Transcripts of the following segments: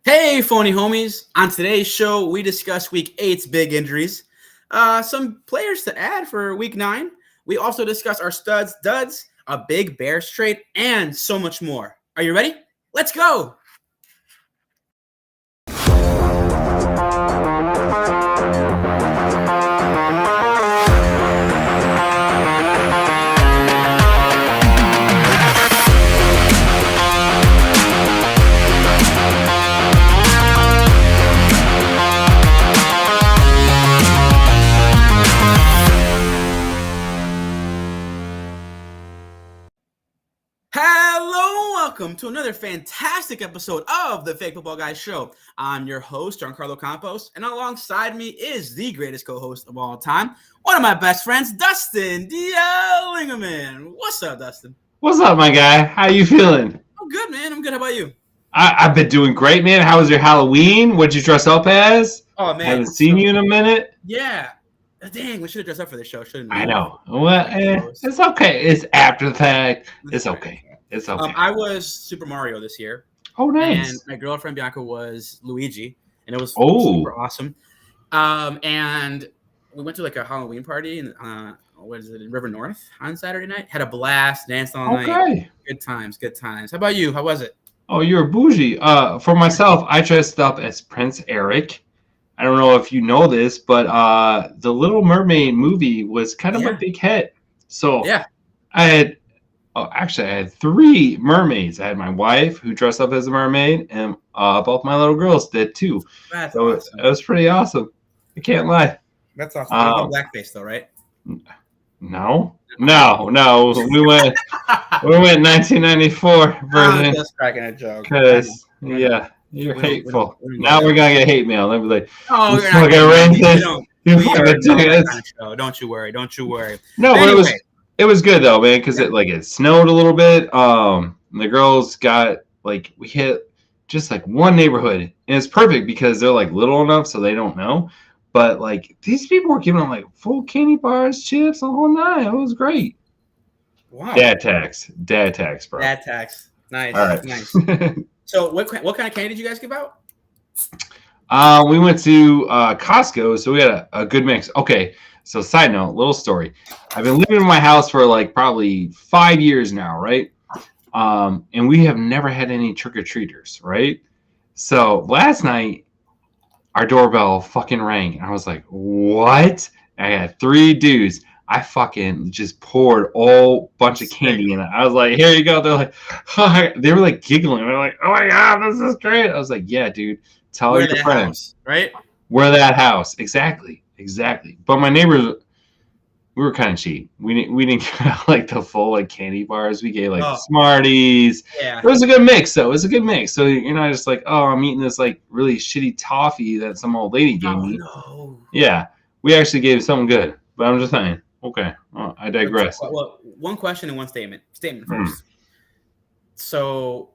Hey, phony homies. On today's show, we discuss Week 8's big injuries, some players to add for Week 9. We also discuss our studs, duds, a big Bears trade, and so much more. Are you ready? Let's go! Hello, welcome to another fantastic episode of the Fake Football Guys Show. I'm your host, Giancarlo Campos, and alongside me is the greatest co-host of all time, one of my best friends, Dustin Lingerman. What's up, Dustin? What's up, my guy? How you feeling? I'm good, man. I'm good. How about you? I've been doing great, man. How was your Halloween? What'd you dress up as? Oh, man. I haven't seen you in a minute. Yeah. Dang, we should have dressed up for this show, shouldn't we? I know. Well, it's okay. It's after the fact. It's okay. It's okay. I was Super Mario this year. Oh, nice. And my girlfriend, Bianca, was Luigi, and it was super awesome. And we went to like a Halloween party in in River North on Saturday night. Had a blast, danced all night. Good times. How about you? How was it? Oh, you're bougie. For myself, I dressed up as Prince Eric. I don't know if you know this, but the Little Mermaid movie was kind of a big hit. So yeah, I had three mermaids. I had my wife who dressed up as a mermaid, and both my little girls did too. That's awesome. It was pretty awesome. I can't lie. That's awesome. Blackface though, right? No. We went 1994 version. I'm just cracking a joke. Because you're hateful. Now we're gonna get hate mail. They'll be like, "Oh, you're not racist. You fucking show. Don't you worry. No, anyway. But it was good though, man, because it snowed a little bit. The girls got we hit just one neighborhood, and it's perfect because they're little enough so they don't know. But these people were giving them full candy bars, chips, the whole nine. It was great. Wow. Dad tax, bro. Dad tax. Nice. All right. Nice. So what kind of candy did you guys give out? We went to Costco, so we had a good mix. Okay, so side note, little story. I've been living in my house for probably 5 years now, right? And we have never had any trick-or-treaters, right? So last night, our doorbell fucking rang, and I was like, what? And I had 3 dudes. I fucking just poured all bunch of candy in it. I was like, here you go. They're like, they were giggling. They're like, oh my God, this is great. I was like, yeah, dude, tell your friends. Right? We're that house. Exactly. But my neighbors, we were kind of cheap. We didn't get the full candy bars. We gave Smarties. Yeah. It was a good mix though. It was a good mix. So you're not just I'm eating this really shitty toffee that some old lady gave me. No. Yeah. We actually gave something good. But I'm just saying. Okay. Well, I digress. Well, one question and one statement. Statement first. So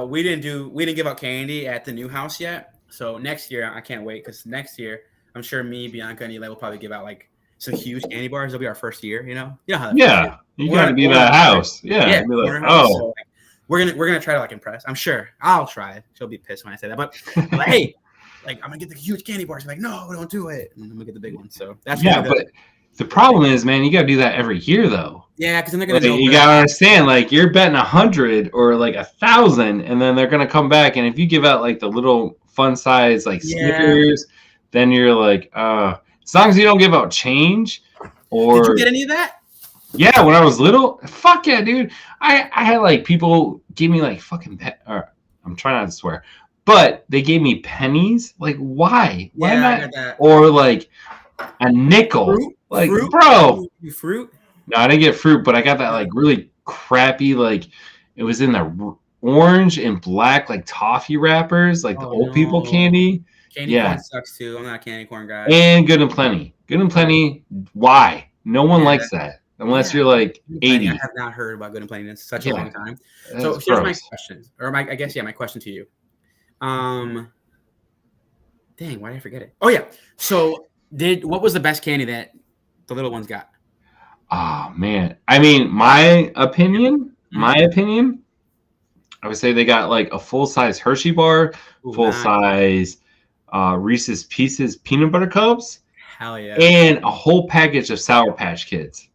we didn't give out candy at the new house yet. So next year, I can't wait because next year I'm sure me, Bianca, and Eli will probably give out some huge candy bars. It'll be our first year, you know how that feels. You gotta be that house. Yeah. Be so, we're gonna try to impress. I'm sure I'll try. She'll be pissed when I say that, but hey, I'm gonna get the huge candy bars. I'm no, don't do it. And I'm gonna get the big ones. So that's but the problem is, man, you gotta do that every year though. Yeah, because then they're gonna. You gotta understand, you're betting 100 or 1,000, and then they're gonna come back, and if you give out the little fun size Snickers, then you're as long as you don't give out change. Or did you get any of that? Yeah, when I was little, fuck yeah, dude. I had people give me fucking or I'm trying not to swear, but they gave me pennies. Why? Why not? I got that. Or a nickel. Fruit? Bro. Fruit? No, I didn't get fruit, but I got that really crappy it was in the orange and black toffee wrappers, the old people candy. Candy corn sucks too. I'm not a candy corn guy. And Good and Plenty. Good and Plenty. Why? No one likes that unless you're 80. I have not heard about Good and Plenty in such a long time. So here's my question, or my question to you. Dang, why did I forget it? Oh yeah. So what was the best candy that the little ones got? Oh man. I mean, my opinion, I would say they got like a full-size Hershey bar, Ooh, nice. full-size Reese's Pieces peanut butter cups, Hell yeah. and a whole package of Sour Patch Kids.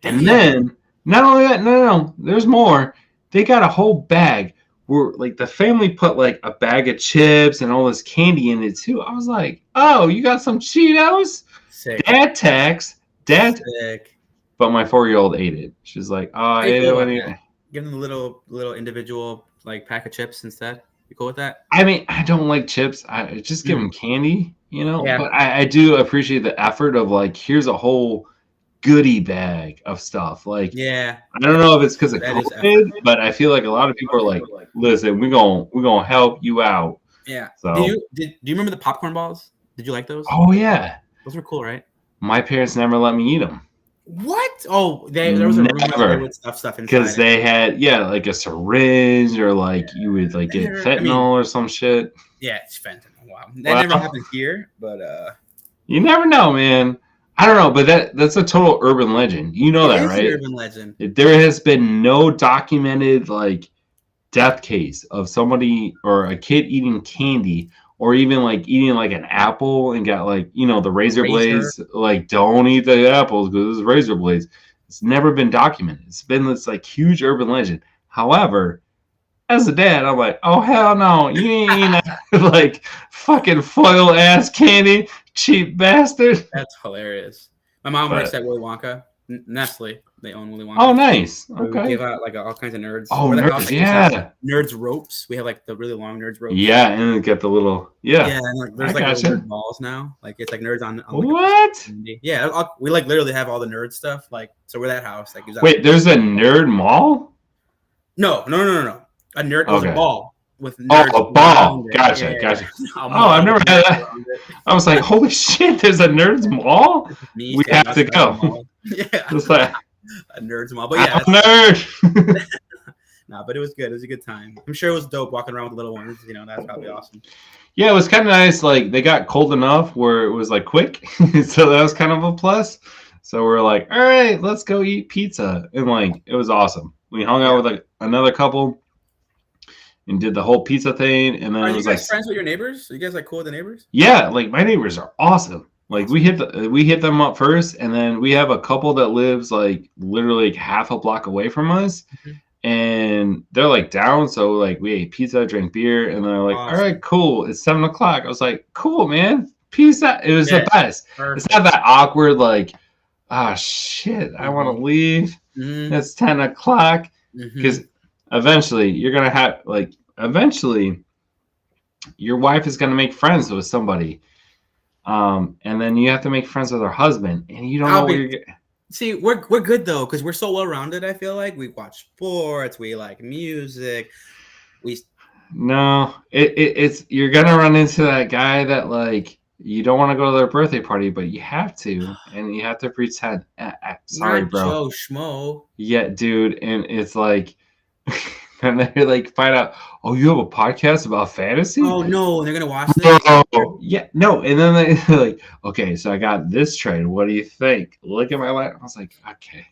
Damn. And then, not only that, no, there's more. They got a whole bag where, like, the family put, like, a bag of chips and all this candy in it, too. I was like, oh, you got some Cheetos? Sick. Dad tax. Dad. Sick. But my 4-year-old ate it. She's like, oh, I ate it when you... Give them a little individual, like, pack of chips instead. You cool with that? I mean, I don't like chips. I just give them candy, you know? Yeah. But I do appreciate the effort of, like, here's a whole goodie bag of stuff. Like, yeah, I don't know if it's because of That is COVID, but I feel like a lot of people are like, listen, we're gonna help you out. yeah. So, Do you remember the popcorn balls? Did you like those? oh yeah, Those were cool, right? my parents never let me eat them What? Oh, there was a rumor Never. they would stuff inside. because they had like a syringe or like you would like get fentanyl or some shit. Yeah, it's fentanyl. Wow, that never happened here, but you never know, man. I don't know, but that's a total urban legend. You know that, right? An urban legend. There has been no documented like death case of somebody or a kid eating candy or even like eating like an apple and got like, you know, the razor blades. Like, don't eat the apples because it's razor blades. It's never been documented. It's been this like huge urban legend. However, as a dad, I'm like, oh hell no, you ain't eating that like fucking foil ass candy, cheap bastard. That's hilarious. My mom works at Willy Wonka. Nestle, they own Willy Wonka. Oh, nice. So Okay. we give out like all kinds of nerds. Oh, Or, like, nerds, also, yeah. Nerds ropes. We have like the really long nerds ropes. Yeah, and then get the little Yeah, and like, there's I like gotcha. little nerd balls now. Like it's like nerds on like, What? yeah, we like literally have all the nerd stuff. Like so, we're that house. Like Wait, there's a nerd mall? No. A nerd was a Okay. ball with nerds. Oh, a ball. around it. Gotcha, Yeah. gotcha. Oh, I've never had that. I was like, holy shit, there's a nerds mall? Me, We yeah, have to that's go. a mall. Yeah, It's like, a nerds mall. But yeah, I'm a nerd. nah, but it was good. It was a good time. I'm sure it was dope walking around with the little ones. You know, that's probably awesome. Yeah, it was kind of nice. Like, they got cold enough where it was like quick. So that was kind of a plus. So we're like, all right, let's go eat pizza. And like, it was awesome. We hung out with like another couple and did the whole pizza thing. And then Are it you was guys like, friends with your neighbors? Are you guys like cool with the neighbors? yeah, like my neighbors are awesome. Like we hit them up first, and then we have a couple that lives like literally like half a block away from us, and they're like down. So like we ate pizza, drank beer, and they're like, Awesome. all right, cool. It's 7:00. I was like, cool, man. Peace out. It was Yeah. the best. Perfect. It's not that awkward. Like, ah, shit, I want to leave. Mhm. It's 10:00 Mhm. because eventually you're gonna have like eventually your wife is gonna make friends with somebody. And then you have to make friends with her husband, and you don't know where you're. See, we're good though because we're so well rounded. I feel like we watch sports, we like music, we. No, it's you're gonna run into that guy that like you don't want to go to their birthday party, but you have to, and you have to pretend. Sorry, not bro. Joe Schmo. Yeah, dude, and it's like, and they like find out, oh, you have a podcast about fantasy? Oh no, they're gonna watch this. Oh, yeah, no, and then they're like, okay, so I got this trade. What do you think? Look at my life. I was like, okay.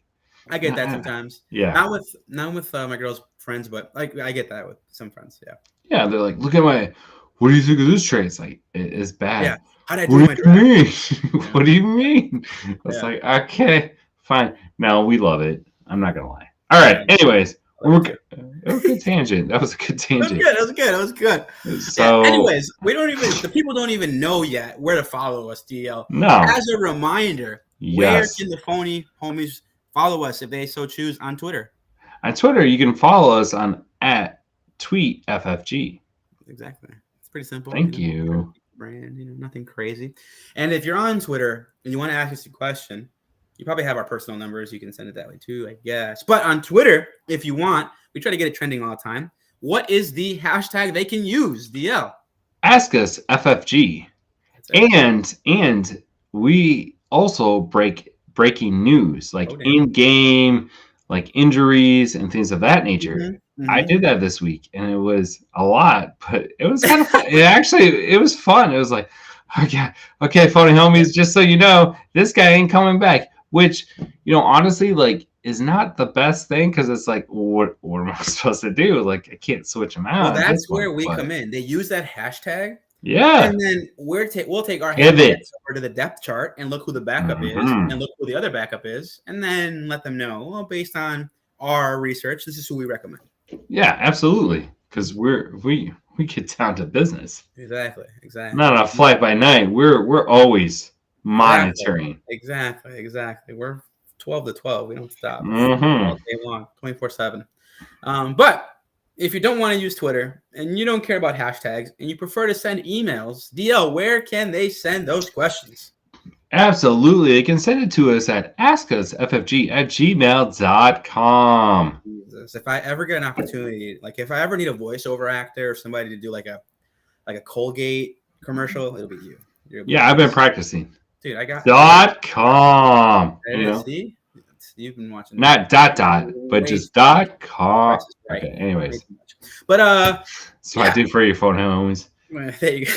I get that sometimes. Yeah. Not with my girl's friends, but like I get that with some friends. Yeah. Yeah, they're like, look at my. What do you think of this trade? It's like it's bad. Yeah. How did I do What my do you draft? mean? What do you mean? It's Yeah. like, okay, fine. No, we love it. I'm not gonna lie. All right. Anyways, it was a good tangent. That was a good tangent. That was good. So, Yeah, anyways, the people don't even know yet where to follow us, DL. no. As a reminder, where Yes. can the phony homies follow us if they so choose on Twitter? On Twitter, you can follow us on @tweetffg. Exactly. It's pretty simple. Thank you. Brand, nothing crazy. And if you're on Twitter and you want to ask us a question, you probably have our personal numbers. You can send it that way too, I guess. But on Twitter, if you want, we try to get it trending all the time. What is the hashtag they can use, DL? Ask us FFG. And we also breaking news, like in-game, like injuries and things of that nature. Mm-hmm. I did that this week, and it was a lot, but it was kind of fun. It was fun. It was like, okay, phony homies, just so you know, this guy ain't coming back. Which, honestly, like is not the best thing because it's like, what am I supposed to do? Like, I can't switch them out. Well, at this that's where point, we but come in. They use that hashtag, yeah, and then we'll take our pivot. hashtags over to the depth chart and look who the backup is, Mhm. and look who the other backup is, and then let them know. Well, based on our research, this is who we recommend. Yeah, absolutely. Because we get down to business, Exactly. not a flight by night. We're always monitoring. Exactly. We're 12 to 12. We don't stop. Mhm. All day long, 24/7. But if you don't want to use Twitter and you don't care about hashtags and you prefer to send emails, DL, where can they send those questions? Absolutely. They can send it to us at askusffg@gmail.com. Jesus. If I ever get an opportunity, like if I ever need a voiceover actor or somebody to do like a Colgate commercial, it'll be you. Yeah, I've been practicing. Dude, I got .com. there You it is. know? See? You've been watching Not that. dot, but Way just too .com. much. Right. Okay, anyways. Way too much. But That's what I do for your phone, homies. there you go.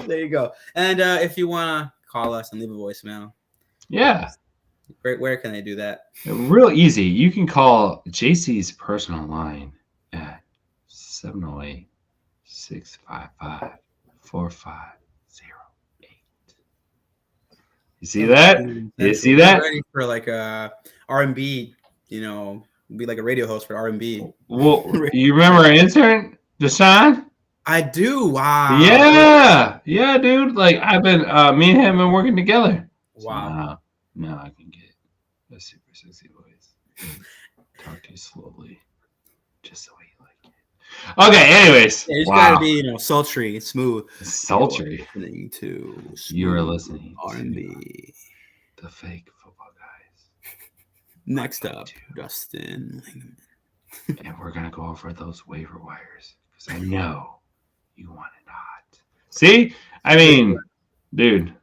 There you go. And if you want to call us and leave a voicemail, Yeah. where can they do that? Real easy. You can call JC's personal line at 708-655-4508. You see that? You see that? Ready for like R&B, be like a radio host for R&B. Well, you remember our intern, Deshaun? I do. Wow. Yeah, dude. Like I've been, me and him have been working together. Wow. So now I can get a super sexy voice. Talk to you slowly, just the way you like it. Okay. Anyways, Yeah, it's gotta be sultry, smooth. Sultry. You are listening to R&B. The Fake Football Guys. Next up, Dustin Lingman. And we're gonna go over those waiver wires because I know you want it hot. See, I mean, dude.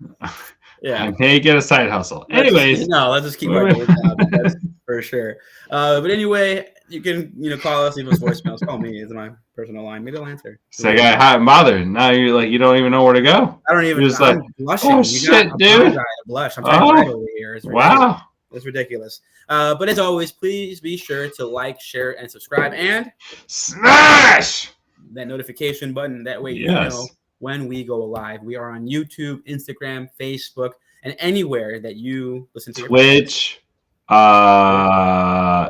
Yeah, I may get a side hustle. Anyways, let's just keep working with that for sure. But anyway, you can call us, leave us voicemails. Call me. It's my personal line. Maybe I'll answer. So I got hot and bothered. Now you're like, you don't even know where to go. I don't even. You're just I'm like, blushing. oh shit, dude! Blush. I'm trying to here. It's wow, it's ridiculous. But as always, please be sure to like, share, and subscribe, and smash that notification button. That way, you know when we go live. We are on YouTube, Instagram, Facebook, and anywhere that you listen to. Twitch. Yeah,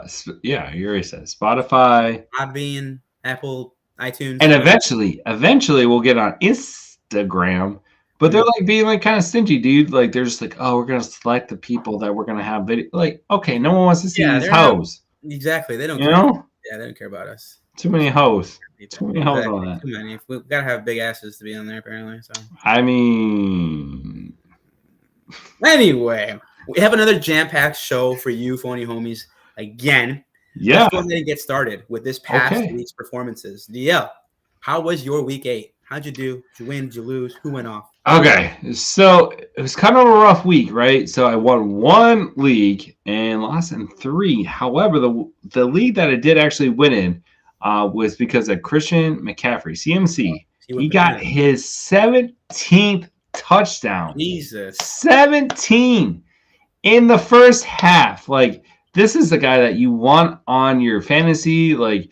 you already said Spotify, Podbean, Apple, iTunes, and eventually we'll get on Instagram. But they're like being like kind of stingy, dude. Like they're just like, oh, we're gonna select the people that we're gonna have video. Like, okay, no one wants to see these hoes. Exactly, they don't. You know? Yeah, they don't care about us. Too many hoes. Too many hoes on that. Too many. We've got to have big asses to be on there, apparently. So. I mean. Anyway, we have another jam-packed show for you, phony homies. Again. Yeah. Let's go ahead and get started with this past week's performances. DL, how was your week 8? How'd you do? Did you win? Did you lose? Who went off? Okay, so it was kind of a rough week, right? So I won 1 league and lost in 3. However, the league that I did actually win in was because of Christian McCaffrey, CMC. He got his 17th touchdown. Jesus. 17 in the first half. Like, this is the guy that you want on your fantasy. Like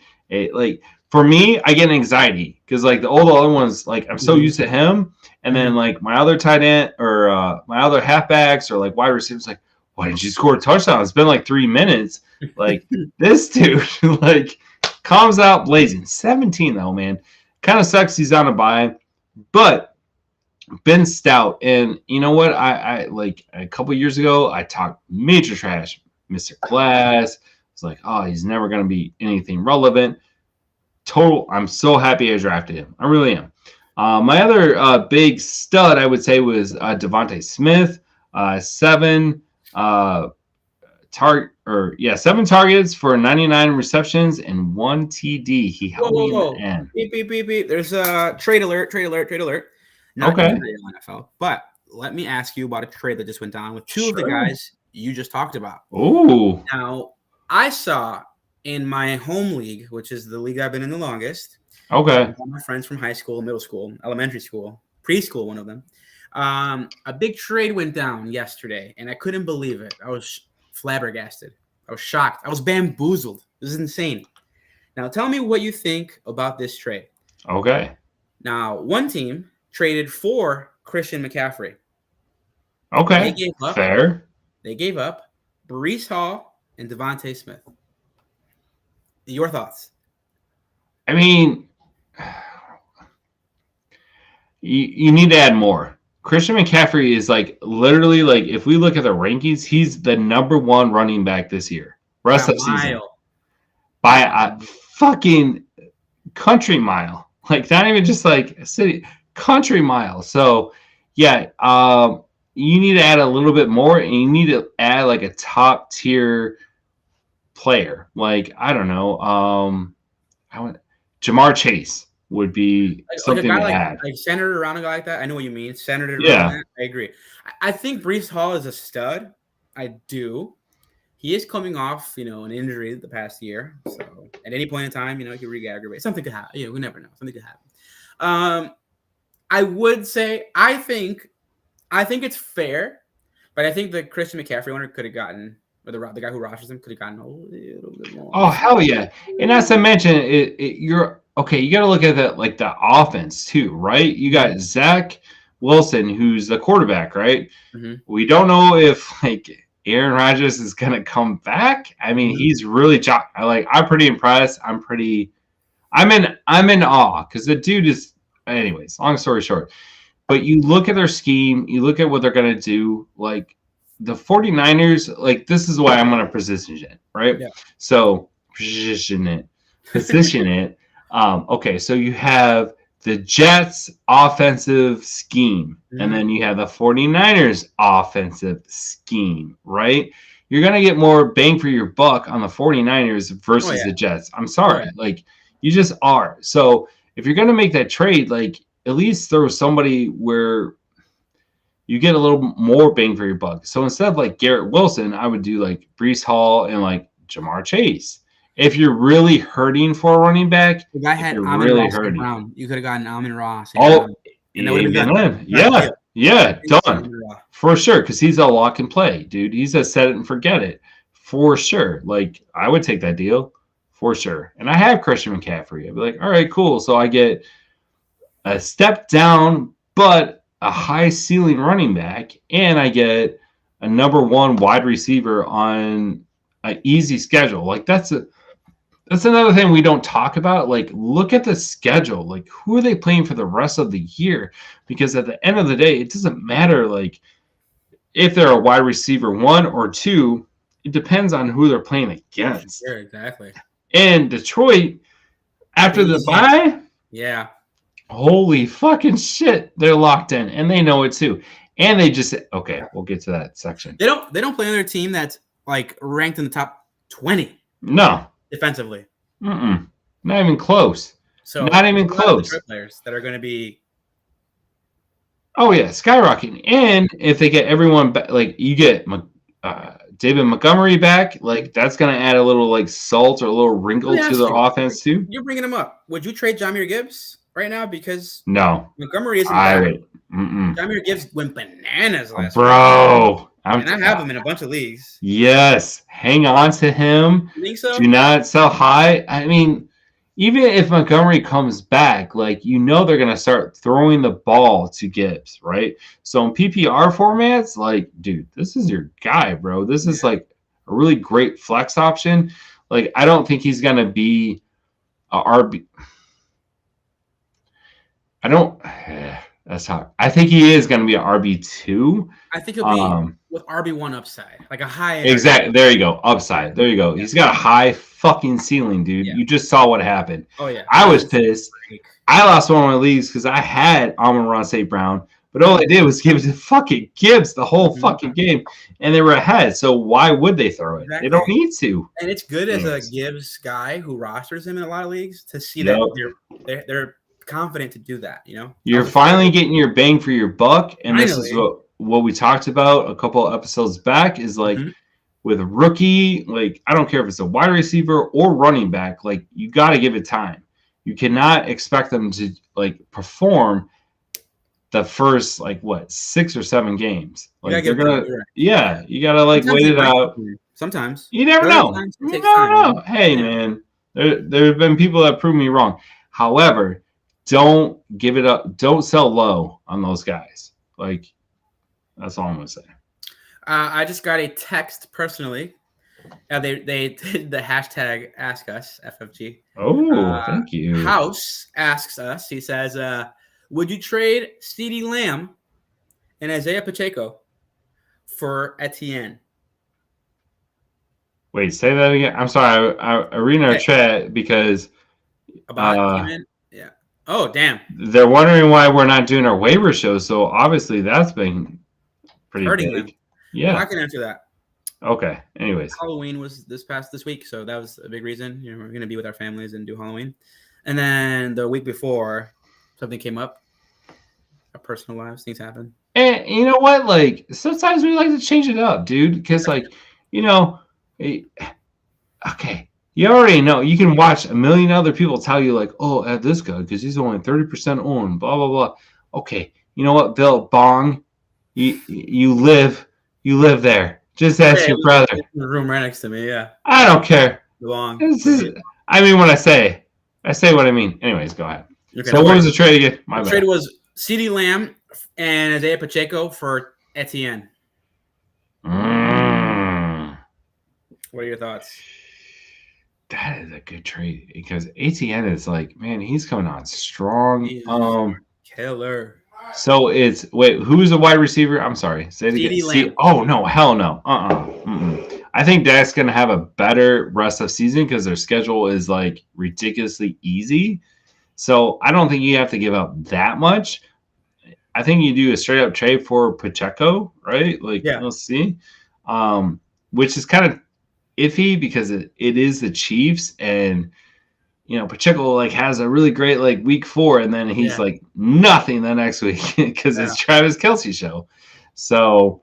for me, I get anxiety because like the other ones, like I'm so used to him. And then like my other tight end or my other halfbacks or like wide receivers, like, why didn't you score a touchdown? It's been like 3 minutes. Like this dude like comes out blazing. 17 though, man. Kind of sucks he's on a bye, but Ben Stout. And you know what? I like a couple years ago, I talked major trash. Mr. Glass. It's like, oh, he's never going to be anything relevant. I'm so happy I drafted him. I really am. My other big stud, I would say, was Devontae Smith. 7 targets for 99 receptions and 1 TD. He held me in the end. Beep. There's a trade alert. Not in the NFL, but let me ask you about a trade that just went down with 2 of the guys you just talked about. Ooh. Now, I saw in my home league, which is the league I've been in the longest. Okay. All my friends from high school, middle school, elementary school, preschool, one of them. A big trade went down yesterday, and I couldn't believe it. I was flabbergasted. I was shocked. I was bamboozled. This is insane. Now, tell me what you think about this trade. Okay. Now, one team traded for Christian McCaffrey. Okay. Fair. They gave up Breece Hall and Devontae Smith. Your thoughts? I mean, you need to add more. Christian McCaffrey is like literally like if we look at the rankings, he's the number 1 running back this year, rest of season, by a fucking country mile. Like not even just like a city, country mile. So yeah, you need to add a little bit more, and you need to add like a top tier player. Like I don't know, Jamar Chase would be something to add. Like centered around a guy like that. I know what you mean. Centered around that. I agree. I think Breece Hall is a stud. I do. He is coming off, an injury the past year. So at any point in time, he could re-aggravate. Something could happen. We never know. Something could happen. I would say I think it's fair, but I think the Christian McCaffrey owner could have gotten, or the guy who rosters him could have gotten a little bit more. Oh hell yeah! And as I mentioned, you're okay. You got to look at the offense too, right? You got Zach Wilson, who's the quarterback, right? Mm-hmm. We don't know if Aaron Rodgers is gonna come back. I mean, he's really I'm pretty impressed. I'm in awe because the dude is. Anyways, long story short, but you look at their scheme, you look at what they're gonna do, like. The 49ers, this is why I'm going to position it, right? Yeah. So position it. Okay, so you have the Jets offensive scheme, and then you have the 49ers offensive scheme, right? You're going to get more bang for your buck on the 49ers versus the Jets. I'm sorry. You just are. So if you're going to make that trade, at least throw somebody where you get a little more bang for your buck. So instead of Garrett Wilson, I would do Breece Hall and Jamar Chase. If you're really hurting for a running back, the guy had Amon-Ra Brown. You could have gotten Amon-Ra. And that would have been done. Yeah, done for sure. Because he's a lock and play, dude. He's a set it and forget it for sure. I would take that deal for sure. And I have Christian McCaffrey. I'd be like, all right, cool. So I get a step down, but a high ceiling running back, and I get a number 1 wide receiver on an easy schedule. That's another thing we don't talk about. Look at the schedule. Who are they playing for the rest of the year? Because at the end of the day, it doesn't matter if they're a wide receiver 1 or 2. It depends on who they're playing against. Sure, exactly. And Detroit, after the bye, yeah. Holy fucking shit, they're locked in, and they know it too. And they just okay, we'll get to that section. They don't play on their team that's ranked in the top 20. No, defensively. Not even close. So not even close. Players that are going to be. Oh yeah, skyrocketing. And if they get everyone back, you get David Montgomery back, that's going to add a little salt or a little wrinkle to the offense too. You're bringing him up. Would you trade Jahmyr Gibbs right now? Because Montgomery isn't. Jahmyr Gibbs went bananas last week. And I have him in a bunch of leagues. Yes, hang on to him. You think so? Do not sell high. I mean, even if Montgomery comes back, they're going to start throwing the ball to Gibbs, right? So in PPR formats, dude, this is your guy, bro. This is a really great flex option. I don't think he's going to be a RB. That's hard. I think he is going to be an RB2. I think he'll be with RB1 upside, a high. Exactly. There you go. Upside. There you go. Yeah. He's got a high fucking ceiling, dude. Yeah. You just saw what happened. Oh yeah. I was pissed. I lost one of my leagues because I had Amon-Ra St. Brown, but all I did was give it to fucking Gibbs the whole fucking game, and they were ahead. So why would they throw it? Exactly. They don't need to. And it's good as a Gibbs guy who rosters him in a lot of leagues to see that they're confident to do that. You're finally getting your bang for your buck, and this is what we talked about a couple of episodes back is with a rookie, I don't care if it's a wide receiver or running back, you got to give it time. You cannot expect them to perform the first like what 6 or 7 games. You gotta Like they're give it time. gonna, You're right. yeah, you gotta like Sometimes wait it it might out. take time. Sometimes. You never But other know. times it You takes never time. know. Hey, Yeah. man, there have been people that prove me wrong. However, don't give it up. Don't sell low on those guys. Like that's all I'm gonna say. I just got a text personally. They did the hashtag Ask Us FFG. Oh, thank you. House asks us. He says, "Would you trade CeeDee Lamb and Isaiah Pacheco for Etienne?" Wait, say that again. I'm sorry. I read in our Okay. chat because About came in. Yeah. Oh damn. they're wondering why we're not doing our waiver show. So obviously that's been pretty Hurting big. them. Yeah. Well, I can answer that. Okay. Anyways. Halloween was this week, so that was a big reason. You know, we're gonna be with our families and do Halloween. And then the week before, something came up. Our personal lives, things happen. And you know what? Like sometimes we like to change it up, dude. Because like, you know, okay, you already know. You can watch a million other people tell you like, oh, add this guy because he's only 30% owned. Blah blah blah. Okay, you know what, Bill Bong, you live there. Just ask your brother. The room right next to me. Yeah. I don't care. Long. I mean, when I say what I mean. Anyways, go ahead. Okay, So what was the trade again? My trade was CeeDee Lamb and Isaiah Pacheco for Etienne. What are your thoughts? That is a good trade because ATN is like, man, he's coming on strong. Killer. So it's who's the wide receiver? I'm sorry, say it again. Lamb. Oh no, hell no. I think Dak's gonna have a better rest of season because their schedule is like ridiculously easy. So I don't think you have to give up that much. I think you do a straight up trade for Pacheco, right? Like, yeah. We'll see. Which is kind of iffy because it is the Chiefs, and you know Pacheco like has a really great like week 4, and then he's like nothing the next week because it's Travis Kelce show. So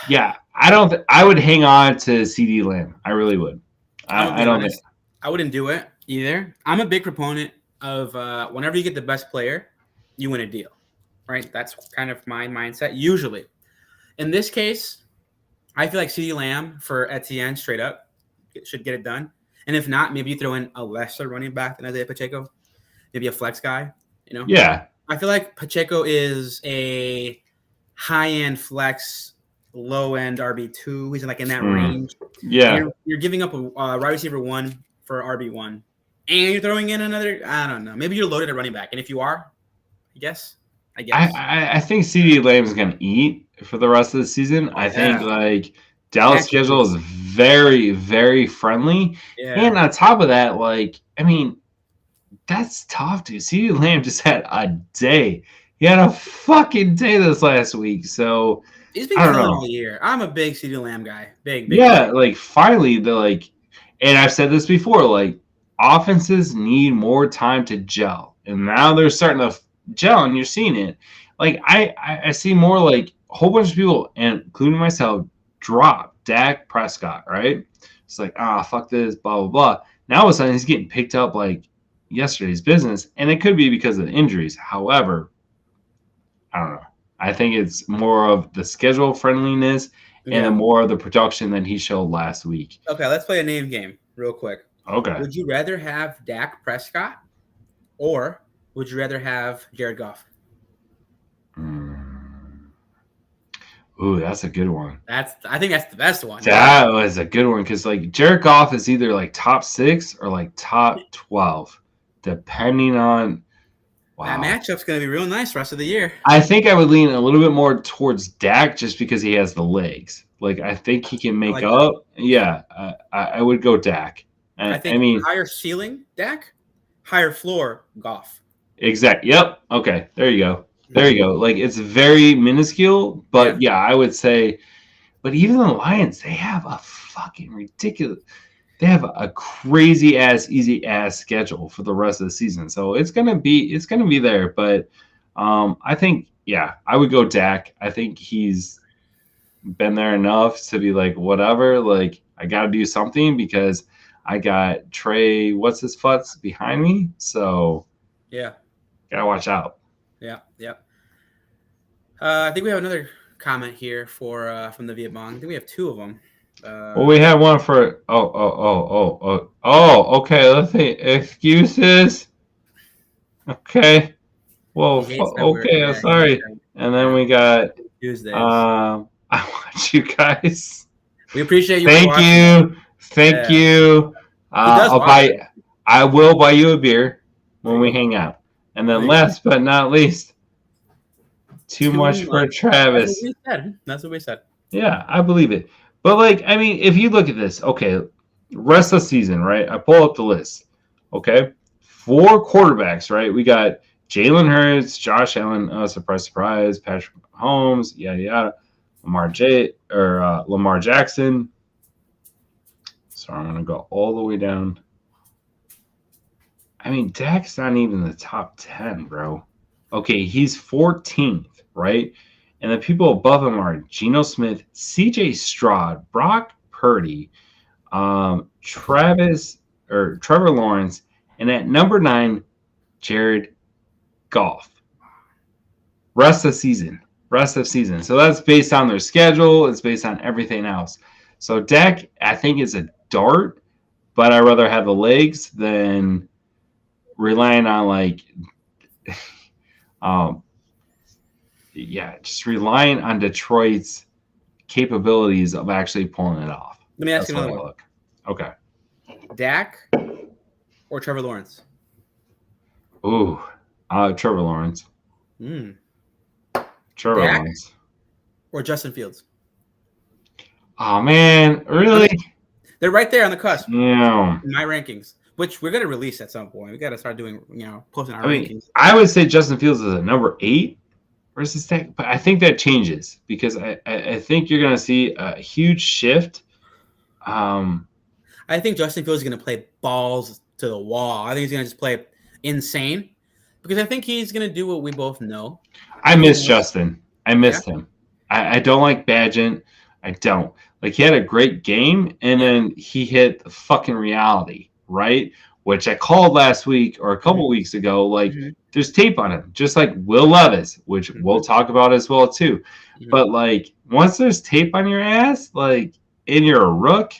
yeah, I would hang on to CeeDee Lamb. I really would. I wouldn't do it either. I'm a big proponent of whenever you get the best player, you win a deal, right? That's kind of my mindset usually. In this case, I feel like CeeDee Lamb for Etienne straight up should get it done. And if not, maybe you throw in a lesser running back than Isaiah Pacheco, maybe a flex guy. You know? Yeah. I feel like Pacheco is a high-end flex, low-end RB2. He's like in that range. Yeah. You're giving up a wide receiver 1 for RB1, and you're throwing in another. I don't know. Maybe you're loaded at running back, and if you are, I guess. I think CeeDee Lamb's gonna eat for the rest of the season. I think like Dallas' schedule is very, very friendly. Yeah. And on top of that, like, I mean, that's tough, dude. CeeDee Lamb just had a day. He had a fucking day this last week. So he's been killing all year. I'm a big CeeDee Lamb guy. Big. Yeah, like finally and I've said this before, like offenses need more time to gel. And now they're starting to gel, and you're seeing it. Like I see more like a whole bunch of people, including myself, drop Dak Prescott, right? It's like, fuck this, blah, blah, blah. Now all of a sudden he's getting picked up like yesterday's business, and it could be because of the injuries. However, I don't know. I think it's more of the schedule friendliness and more of the production that he showed last week. Okay, let's play a name game real quick. Okay. Would you rather have Dak Prescott or would you rather have Jared Goff? Ooh, that's a good one. I think that's the best one. That was a good one because like Jared Goff is either like top 6 or like top 12, depending on. Wow. That matchup's going to be real nice the rest of the year. I think I would lean a little bit more towards Dak just because he has the legs. Like I think he can make up. That. Yeah, I would go Dak. I mean, higher ceiling Dak, higher floor Goff. Exactly. Yep. Okay. There you go. Like it's very minuscule, but yeah, I would say. But even the Lions, they have a fucking ridiculous. They have a crazy ass, easy ass schedule for the rest of the season, so it's gonna be there. But I think I would go Dak. I think he's been there enough to be like whatever. Like I got to do something because I got Trey. What's his futz behind me? So yeah, gotta watch out. Yeah. I think we have another comment here for from the Viet Bong. I think we have two of them. Well, we have one for okay. Let's see. Excuses. Okay. Well, He hates that word. okay. I'm Yeah, he hates sorry. that. And then we got Tuesdays. I want you guys. We appreciate you. Thank you. Thank Yeah. you. does I'll watch buy. it. I will buy you a beer when There we you go. hang out. And then, There you go. last but not least, too much for That's Travis. what we said. That's what we said. Yeah, I believe it. But like, I mean, if you look at this, okay, rest of the season, right? I pull up the list. Okay, 4 quarterbacks, right? We got Jalen Hurts, Josh Allen, surprise, surprise, Patrick Mahomes, yada yada, Lamar Jackson. So I'm gonna go all the way down. I mean, Dak's not even the top 10, bro. Okay, he's 14th, right? And the people above him are Geno Smith, C.J. Stroud, Brock Purdy, Trevor Lawrence, and at number 9, Jared Goff. Rest of season. So that's based on their schedule. It's based on everything else. So Dak, I think, is a dart, but I'd rather have the legs than relying on like just relying on Detroit's capabilities of actually pulling it off. Let me ask you another one. Okay. Dak or Trevor Lawrence? Ooh, Trevor Lawrence. Trevor Dak Lawrence. Or Justin Fields? Oh man, really? They're right there on the cusp. Yeah. In my rankings, which we're gonna release at some point. We got to start doing, posting our rankings. I would say Justin Fields is a number 8 versus Dak, but I think that changes because I think you're gonna see a huge shift. I think Justin Fields is gonna play balls to the wall. I think he's gonna just play insane because I think he's gonna do what we both know. I miss Justin. I missed him. I don't like Bagent. I don't. Like, he had a great game, and then he hit the fucking reality, right? Which I called last week or a couple weeks ago. Like, there's tape on him, just like Will Levis, which we'll talk about as well, too. But, like, once there's tape on your ass, like, and you're a rook,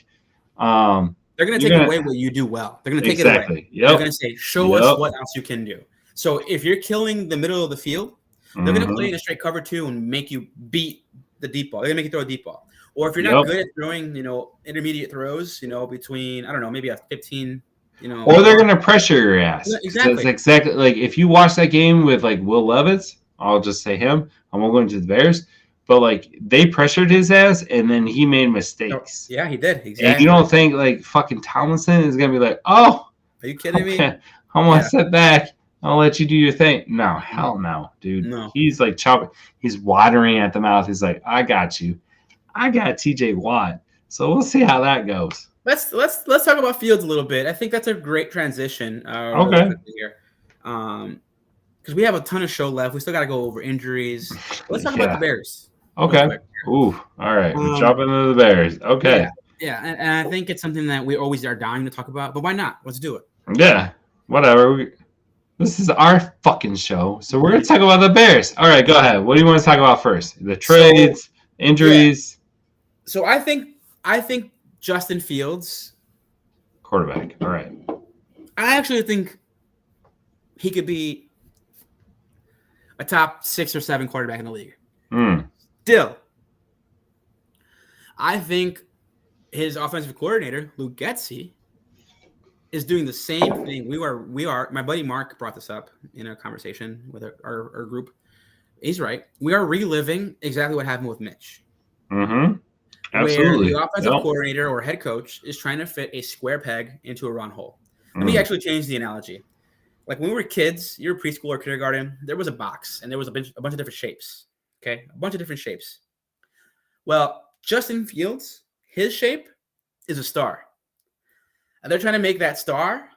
they're going to take away what you do well. They're going to take it away. Yep. They're going to say, show us what else you can do. So if you're killing the middle of the field, they're going to play in a straight cover 2 and make you beat the deep ball. They're going to make you throw a deep ball. Or if you're not good at throwing, intermediate throws, between, I don't know, maybe a 15, Or they're going to pressure your ass. Exactly. It's exactly like if you watch that game with like Will Levis, I'll just say him. I won't go into the Bears. But like they pressured his ass and then he made mistakes. Yeah, he did. Exactly. And you don't think like fucking Tomlinson is going to be like, oh. Are you kidding me? I'm going to sit back. I'll let you do your thing. No, hell no, dude. No. He's like chopping. He's watering at the mouth. He's like, I got you. I got TJ Watt. So we'll see how that goes. Let's talk about Fields a little bit. I think that's a great transition. Okay. Here. Because we have a ton of show left. We still got to go over injuries. Let's talk about the Bears. Okay. Ooh. All right. We're jumping into the Bears. Okay. Yeah. And I think it's something that we always are dying to talk about. But why not? Let's do it. Yeah. Whatever. This is our fucking show. So we're going to talk about the Bears. All right. Go ahead. What do you want to talk about first? The trades, injuries. Yeah. So I think Justin Fields, quarterback. All right. I actually think he could be a top 6 or 7 quarterback in the league. Still, I think his offensive coordinator, Luke Getsy, is doing the same thing. We are. My buddy Mark brought this up in a conversation with our group. He's right. We are reliving exactly what happened with Mitch. Absolutely. Where the offensive coordinator or head coach is trying to fit a square peg into a round hole. Let me actually change the analogy. Like when we were kids, you were preschool or kindergarten, there was a box and there was a bunch of different shapes. Okay, a bunch of different shapes. Well, Justin Fields, his shape is a star. And they're trying to make that star,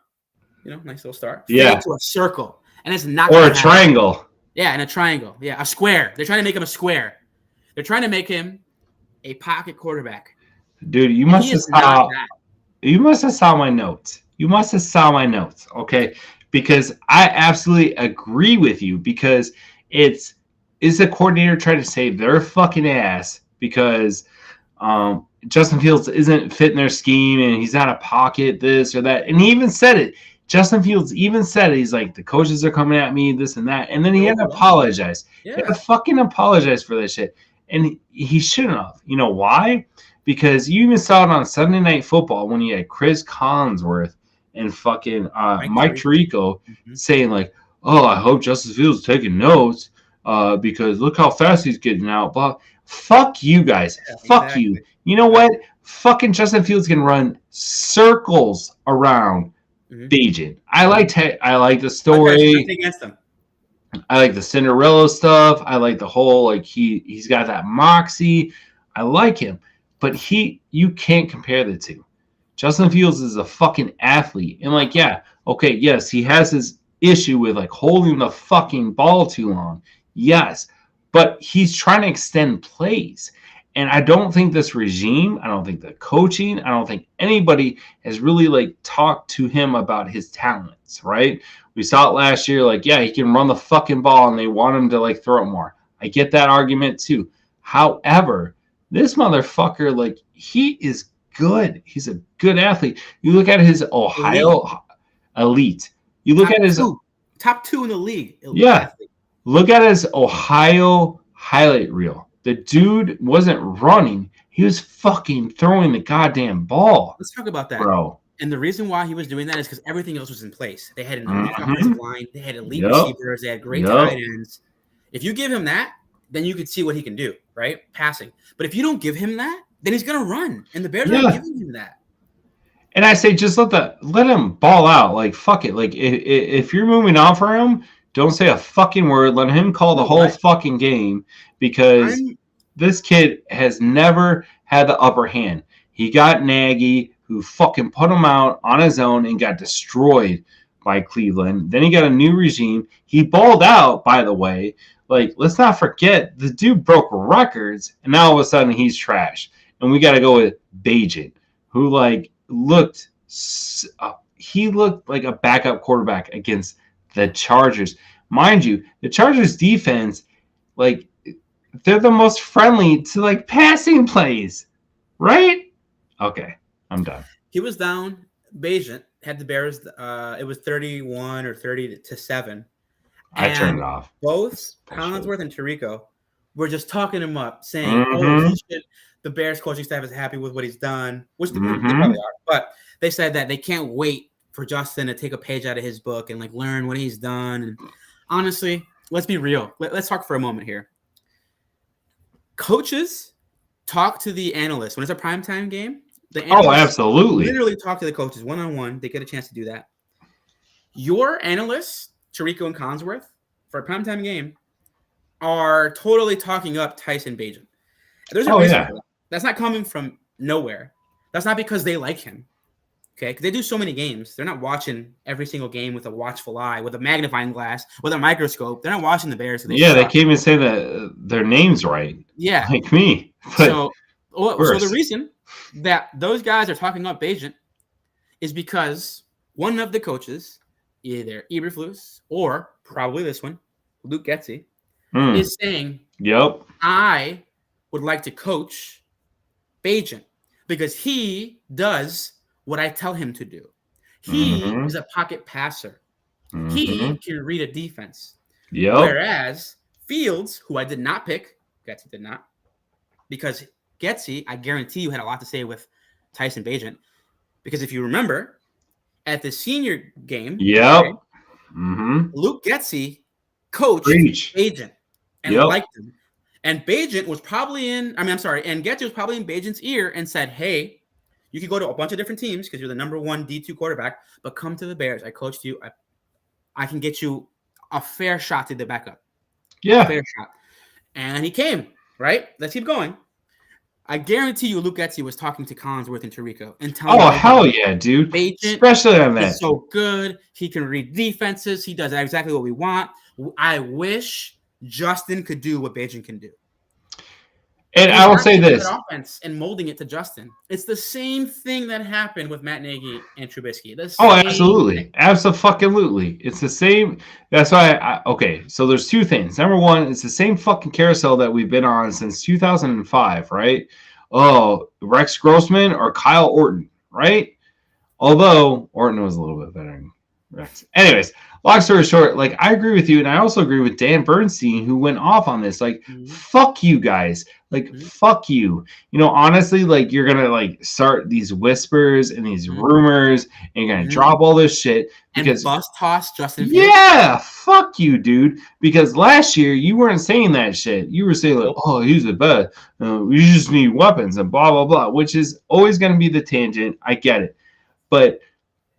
nice little star, into a circle. And it's not or a triangle. Yeah, and a triangle. Yeah, a square. They're trying to make him a square. They're trying to make him a pocket quarterback. Dude, you must have saw my notes. You must have saw my notes, okay? Because I absolutely agree with you because it's is the coordinator trying to save their fucking ass because Justin Fields isn't fitting their scheme and he's out of pocket, this or that. And he even said it. Justin Fields even said it. He's like, the coaches are coming at me, this and that. And then he had to apologize. Yeah. He had to fucking apologize for this shit. And he shouldn't have. You know why? Because you even saw it on Sunday Night Football when you had Chris Collinsworth and fucking Mike Tirico saying like, oh, I hope Justin Fields is taking notes because look how fast he's getting out. Blah. Fuck you guys. Yeah, fuck exactly. You. You know what? Fucking Justin Fields can run circles around Bagent. I like the story. Against them. I like the Cinderella stuff. I like the whole like he's got that moxie. I like him, but you can't compare the two. Justin Fields is a fucking athlete, and like yes, he has his issue with like holding the fucking ball too long. Yes, but he's trying to extend plays. And I don't think this regime, I don't think the coaching, I don't think anybody has really like talked to him about his talents, right? We saw it last year, like, yeah, he can run the fucking ball and they want him to like throw it more. I get that argument too. However, this motherfucker, like, he is good. He's a good athlete. You look at his Ohio elite. You look at his top 2 in the league. Athlete. Look at his Ohio highlight reel. The dude wasn't running. He was fucking throwing the goddamn ball. Let's talk about that, bro. And the reason why he was doing that is because everything else was in place. They had an elite offensive line. They had elite receivers. They had great tight ends. If you give him that, then you could see what he can do, right? Passing. But if you don't give him that, then he's going to run. And the Bears aren't giving him that. And I say just let him ball out. Like, fuck it. Like, if you're moving on for him, don't say a fucking word. Let him call the whole fucking game because this kid has never had the upper hand. He got Nagy, who fucking put him out on his own and got destroyed by Cleveland. Then he got a new regime. He balled out, by the way. Like, let's not forget, the dude broke records, and now all of a sudden he's trash. And we got to go with Bagent, who, like, looked like a backup quarterback against the Chargers. Mind you, the Chargers defense, like, they're the most friendly to, like, passing plays, right? Okay, I'm done. He was down. Bagent had the Bears. It was 31 or 30-7. I turned it off. Both Collinsworth and Tirico were just talking him up, saying, oh, the Bears coaching staff is happy with what he's done, which they probably are. But they said that they can't wait for Justin to take a page out of his book and, like, learn what he's done. And honestly, let's be real. Let's talk for a moment here. Coaches talk to the analysts when it's a primetime game. The analysts absolutely. Literally talk to the coaches one-on-one. They get a chance to do that. Your analysts, Tirico and Collinsworth, for a primetime game, are totally talking up Tyson Bagent. There's a reason for that. That's not coming from nowhere. That's not because they like him. Okay, because they do so many games. They're not watching every single game with a watchful eye, with a magnifying glass, with a microscope. They're not watching the Bears. They can't even say their names right. Yeah, like me. So the reason that those guys are talking up Bagent is because one of the coaches, either Eberflus or probably this one, Luke Getsy, is saying, "Yep, I would like to coach Bagent because he does what I tell him to do. He is a pocket passer. He can read a defense. Whereas Fields, who I did not pick, Getsy did not, because Getsy, I guarantee you, had a lot to say with Tyson Bagent. Because if you remember, at the senior game, Luke Getsy coached Bagent and liked him. And Bagent was probably and Getsy was probably in Bagent's ear and said, hey, you can go to a bunch of different teams because you're the number 1 D2 quarterback, but come to the Bears. I coached you. I can get you a fair shot to the backup. Yeah. A fair shot. And he came, right? Let's keep going. I guarantee you Luke Getsy was talking to Collinsworth and Tirico and telling them, hell yeah, dude. Bagent, especially on that. He's so good. He can read defenses. He does exactly what we want. I wish Justin could do what Bagent can do. And He's I will not say taking this. that offense and molding it to Justin. It's the same thing that happened with Matt Nagy and Trubisky. The Oh, same absolutely. thing. Absolutely. It's the same. That's why okay, so there's two things. Number one, it's the same fucking carousel that we've been on since 2005, right? Oh, Rex Grossman or Kyle Orton, right? Although Orton was a little bit better than Rex. Anyways, long story short, like I agree with you, and I also agree with Dan Bernstein, who went off on this. Like, fuck you guys. Like, fuck you. You know, honestly, like you're gonna like start these whispers and these rumors, and you're gonna drop all this shit because and bust toss Justin Fields. Yeah, fuck you, dude. Because last year you weren't saying that shit. You were saying like, "Oh, he's the best. We just need weapons and blah blah blah," which is always going to be the tangent. I get it, but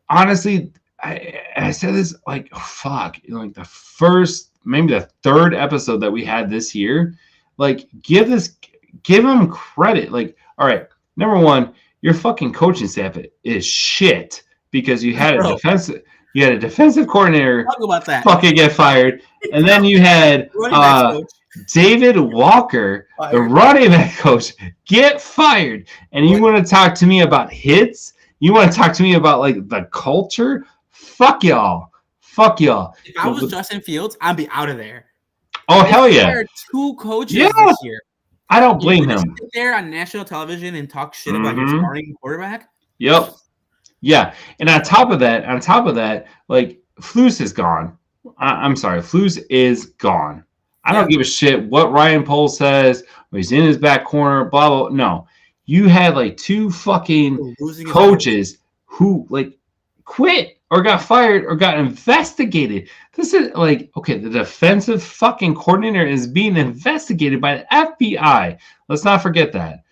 honestly, I said this like, oh, fuck, like the first, maybe the third episode that we had this year. Like, give him credit. Like, all right, number one, your fucking coaching staff is shit because you had a defensive. You had a defensive coordinator Talk about that. fucking get fired. And then you had David Walker, the running back coach, get fired. And you want to talk to me about hits? You want to talk to me about like the culture? Fuck y'all. Fuck y'all. If I was Justin Fields, I'd be out of there. Oh, hell yeah. Fired 2 coaches this year. I don't blame him. Sit there on national television and talk shit about your starting quarterback. Yep. Yeah, and on top of that, like Flus is gone. I'm sorry, Flus is gone. I don't give a shit what Ryan Poles says, or he's in his back corner, blah blah. No, you had like 2 fucking coaches who like quit or got fired or got investigated. This is like, okay, the defensive fucking coordinator is being investigated by the FBI. Let's not forget that.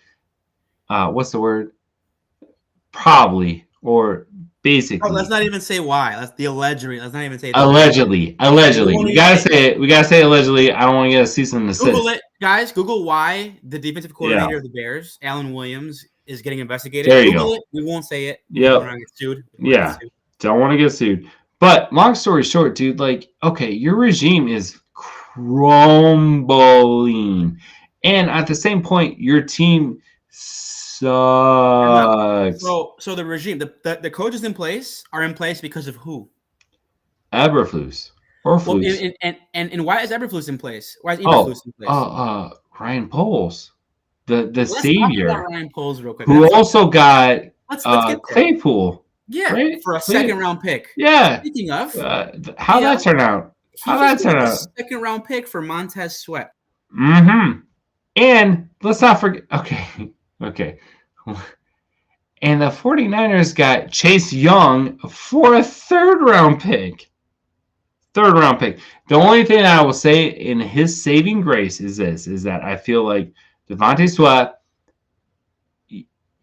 What's the word? Probably. Or basically. Oh, let's not even say why. That's the allegedly. Let's not even say that. Allegedly. We gotta say it. We gotta say allegedly. I don't want to get a cease and desist. Google it, guys. Google why the defensive coordinator of the Bears, Alan Williams, is getting investigated. There you Google go. it. We won't say it. Yeah. Don't want to get sued. Don't want to get sued. But long story short, dude, like, okay, your regime is crumbling. And at the same point, your team sucks. So the regime, the coaches in place are in place because of who? Eberflus or Flus. Well, and why is Eberflus in place? Why is Eberflus in place? Ryan Poles, the Let's savior, talk about Ryan Poles real quick. who also got let's get Claypool. Yeah, right? For a second-round pick. Yeah. Speaking of, how'd that turn out? Second-round pick for Montez Sweat. Mm-hmm. And let's not forget. Okay. And the 49ers got Chase Young for a third-round pick. The only thing I will say in his saving grace is that I feel like Devontae Sweat,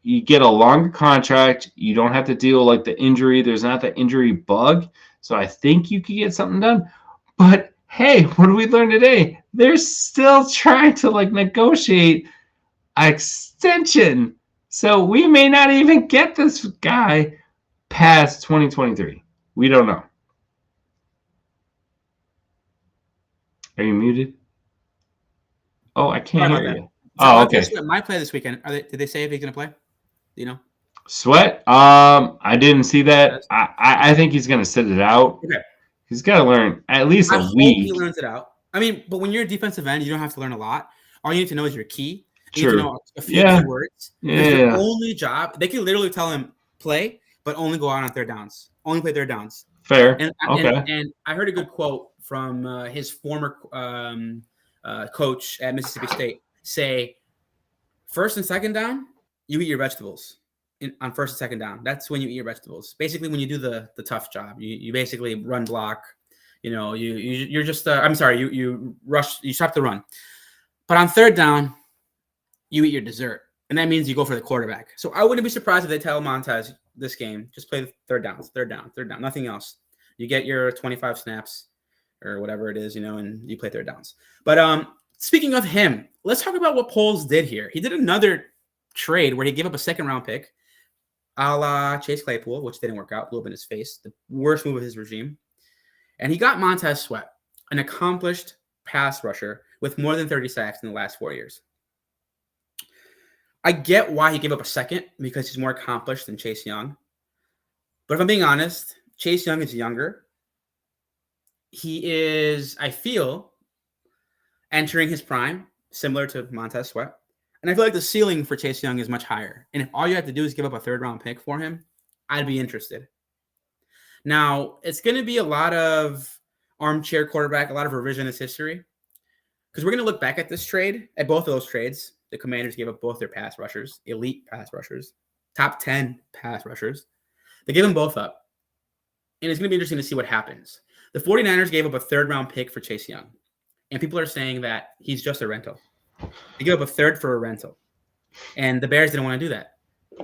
you get a longer contract. You don't have to deal like the injury. There's not the injury bug. So I think you could get something done. But hey, what did we learn today? They're still trying to like negotiate an extension. So we may not even get this guy past 2023. We don't know. Are you muted? Oh, I can't hear you. So okay. Sweat might play this weekend. Did they say if he's going to play? Do you know? Sweat? I didn't see that. I think he's going to sit it out. Okay. He's got to learn at least a week. He learns it out. I mean, but when you're a defensive end, you don't have to learn a lot. All you need to know is your key. You need to know a few key words. Your only job, they can literally tell him play, but only go out on third downs. Only play third downs. Fair. And I heard a good quote from his former coach at Mississippi State say, first and second down, you eat your vegetables. On first and second down, that's when you eat your vegetables. Basically, when you do the tough job, you basically run block. You know, you're just. I'm sorry, you rush, you stop the run. But on third down, you eat your dessert, and that means you go for the quarterback. So I wouldn't be surprised if they tell Montez this game, just play third down, nothing else. You get your 25 snaps or whatever it is, you know, and you play third downs. But speaking of him, let's talk about what Poles did here. He did another trade where he gave up a second-round pick, a la Chase Claypool, which didn't work out, a little bit in his face, the worst move of his regime. And he got Montez Sweat, an accomplished pass rusher with more than 30 sacks in the last 4 years. I get why he gave up a second because he's more accomplished than Chase Young. But if I'm being honest, Chase Young is younger. He is, I feel, entering his prime, similar to Montez Sweat. And I feel like the ceiling for Chase Young is much higher. And if all you have to do is give up a third-round pick for him, I'd be interested. Now, it's going to be a lot of armchair quarterback, a lot of revisionist history. Because we're going to look back at this trade, at both of those trades. The Commanders gave up both their pass rushers, elite pass rushers, top 10 pass rushers. They gave them both up. And it's going to be interesting to see what happens. The 49ers gave up a third-round pick for Chase Young. And people are saying that he's just a rental. They gave up a third for a rental. And the Bears didn't want to do that.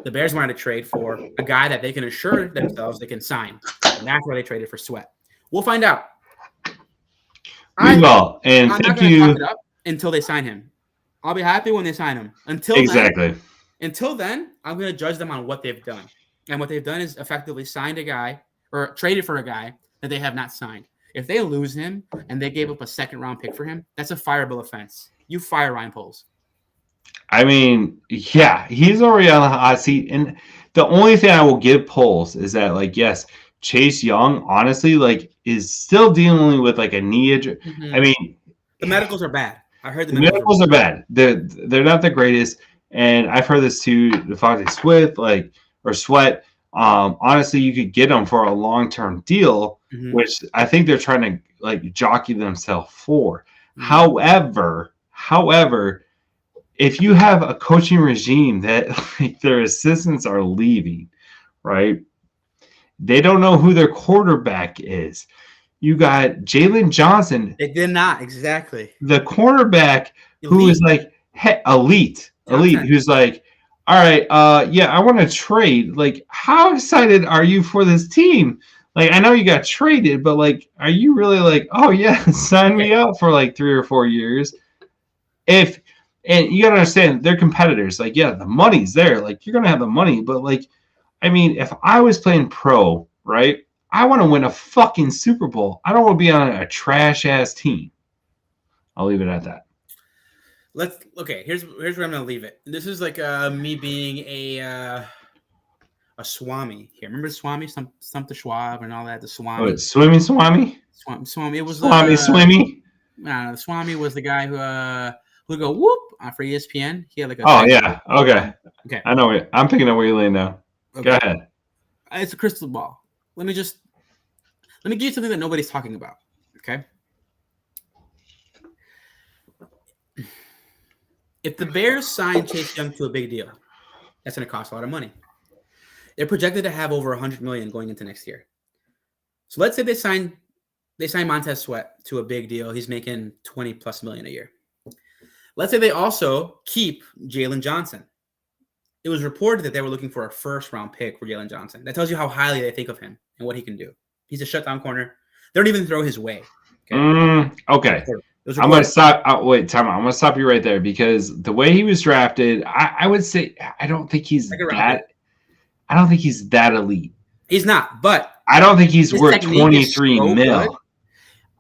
The Bears wanted to trade for a guy that they can assure themselves they can sign. And that's why they traded for Sweat. We'll find out. We will. And I'm thank not you. talk it up until they sign him. I'll be happy when they sign him. Until then, I'm going to judge them on what they've done. And what they've done is effectively signed a guy or traded for a guy that they have not signed. If they lose him and they gave up a second-round pick for him, that's a fireable offense. You fire Ryan Poles. I mean, yeah, he's already on the hot seat. And the only thing I will give Poles is that, like, yes, Chase Young, honestly, like, is still dealing with, like, a knee injury. Mm-hmm. I mean, the medicals are bad. I heard the medicals are bad. They're not the greatest. And I've heard this too, Devontae Sweat. Honestly, you could get them for a long-term deal, which I think they're trying to, like, jockey themselves for. However, if you have a coaching regime that, like, their assistants are leaving, right? They don't know who their quarterback is. You got Jalen Johnson. They did not, exactly. The cornerback who is like elite, who's like, all right, yeah, I want to trade. Like, how excited are you for this team? Like, I know you got traded, but, like, are you really like, oh yeah, sign me up for like 3 or 4 years? And you gotta understand, they're competitors. Like, yeah, the money's there. Like, you're gonna have the money, but, like, I mean, if I was playing pro, right, I want to win a fucking Super Bowl. I don't want to be on a trash ass team. I'll leave it at that. Here's where I'm gonna leave it. This is like me being a Swami here. Remember Swami, Stump the Schwab and all that. The Swami. Oh, it's Swami. Swami. It was Swami. No, the Swami was the guy who go whoop for ESPN. He had like a. Oh yeah. Okay. Okay. I know. I'm picking up where you're laying now. Okay. Go ahead. It's a crystal ball. Let me give you something that nobody's talking about. Okay. If the Bears sign Chase Young to a big deal, that's going to cost a lot of money. They're projected to have over $100 million going into next year. So let's say they sign Montez Sweat to a big deal. He's making $20+ million a year. Let's say they also keep Jalen Johnson. It was reported that they were looking for a first-round pick for Jalen Johnson. That tells you how highly they think of him and what he can do. He's a shutdown corner. They don't even throw his way. Okay. I'm going to stop. Wait, time out. I'm going to stop you right there because the way he was drafted, I would say I don't think he's that. I don't think he's that elite. He's not, but I don't think he's worth 23 mil. Good.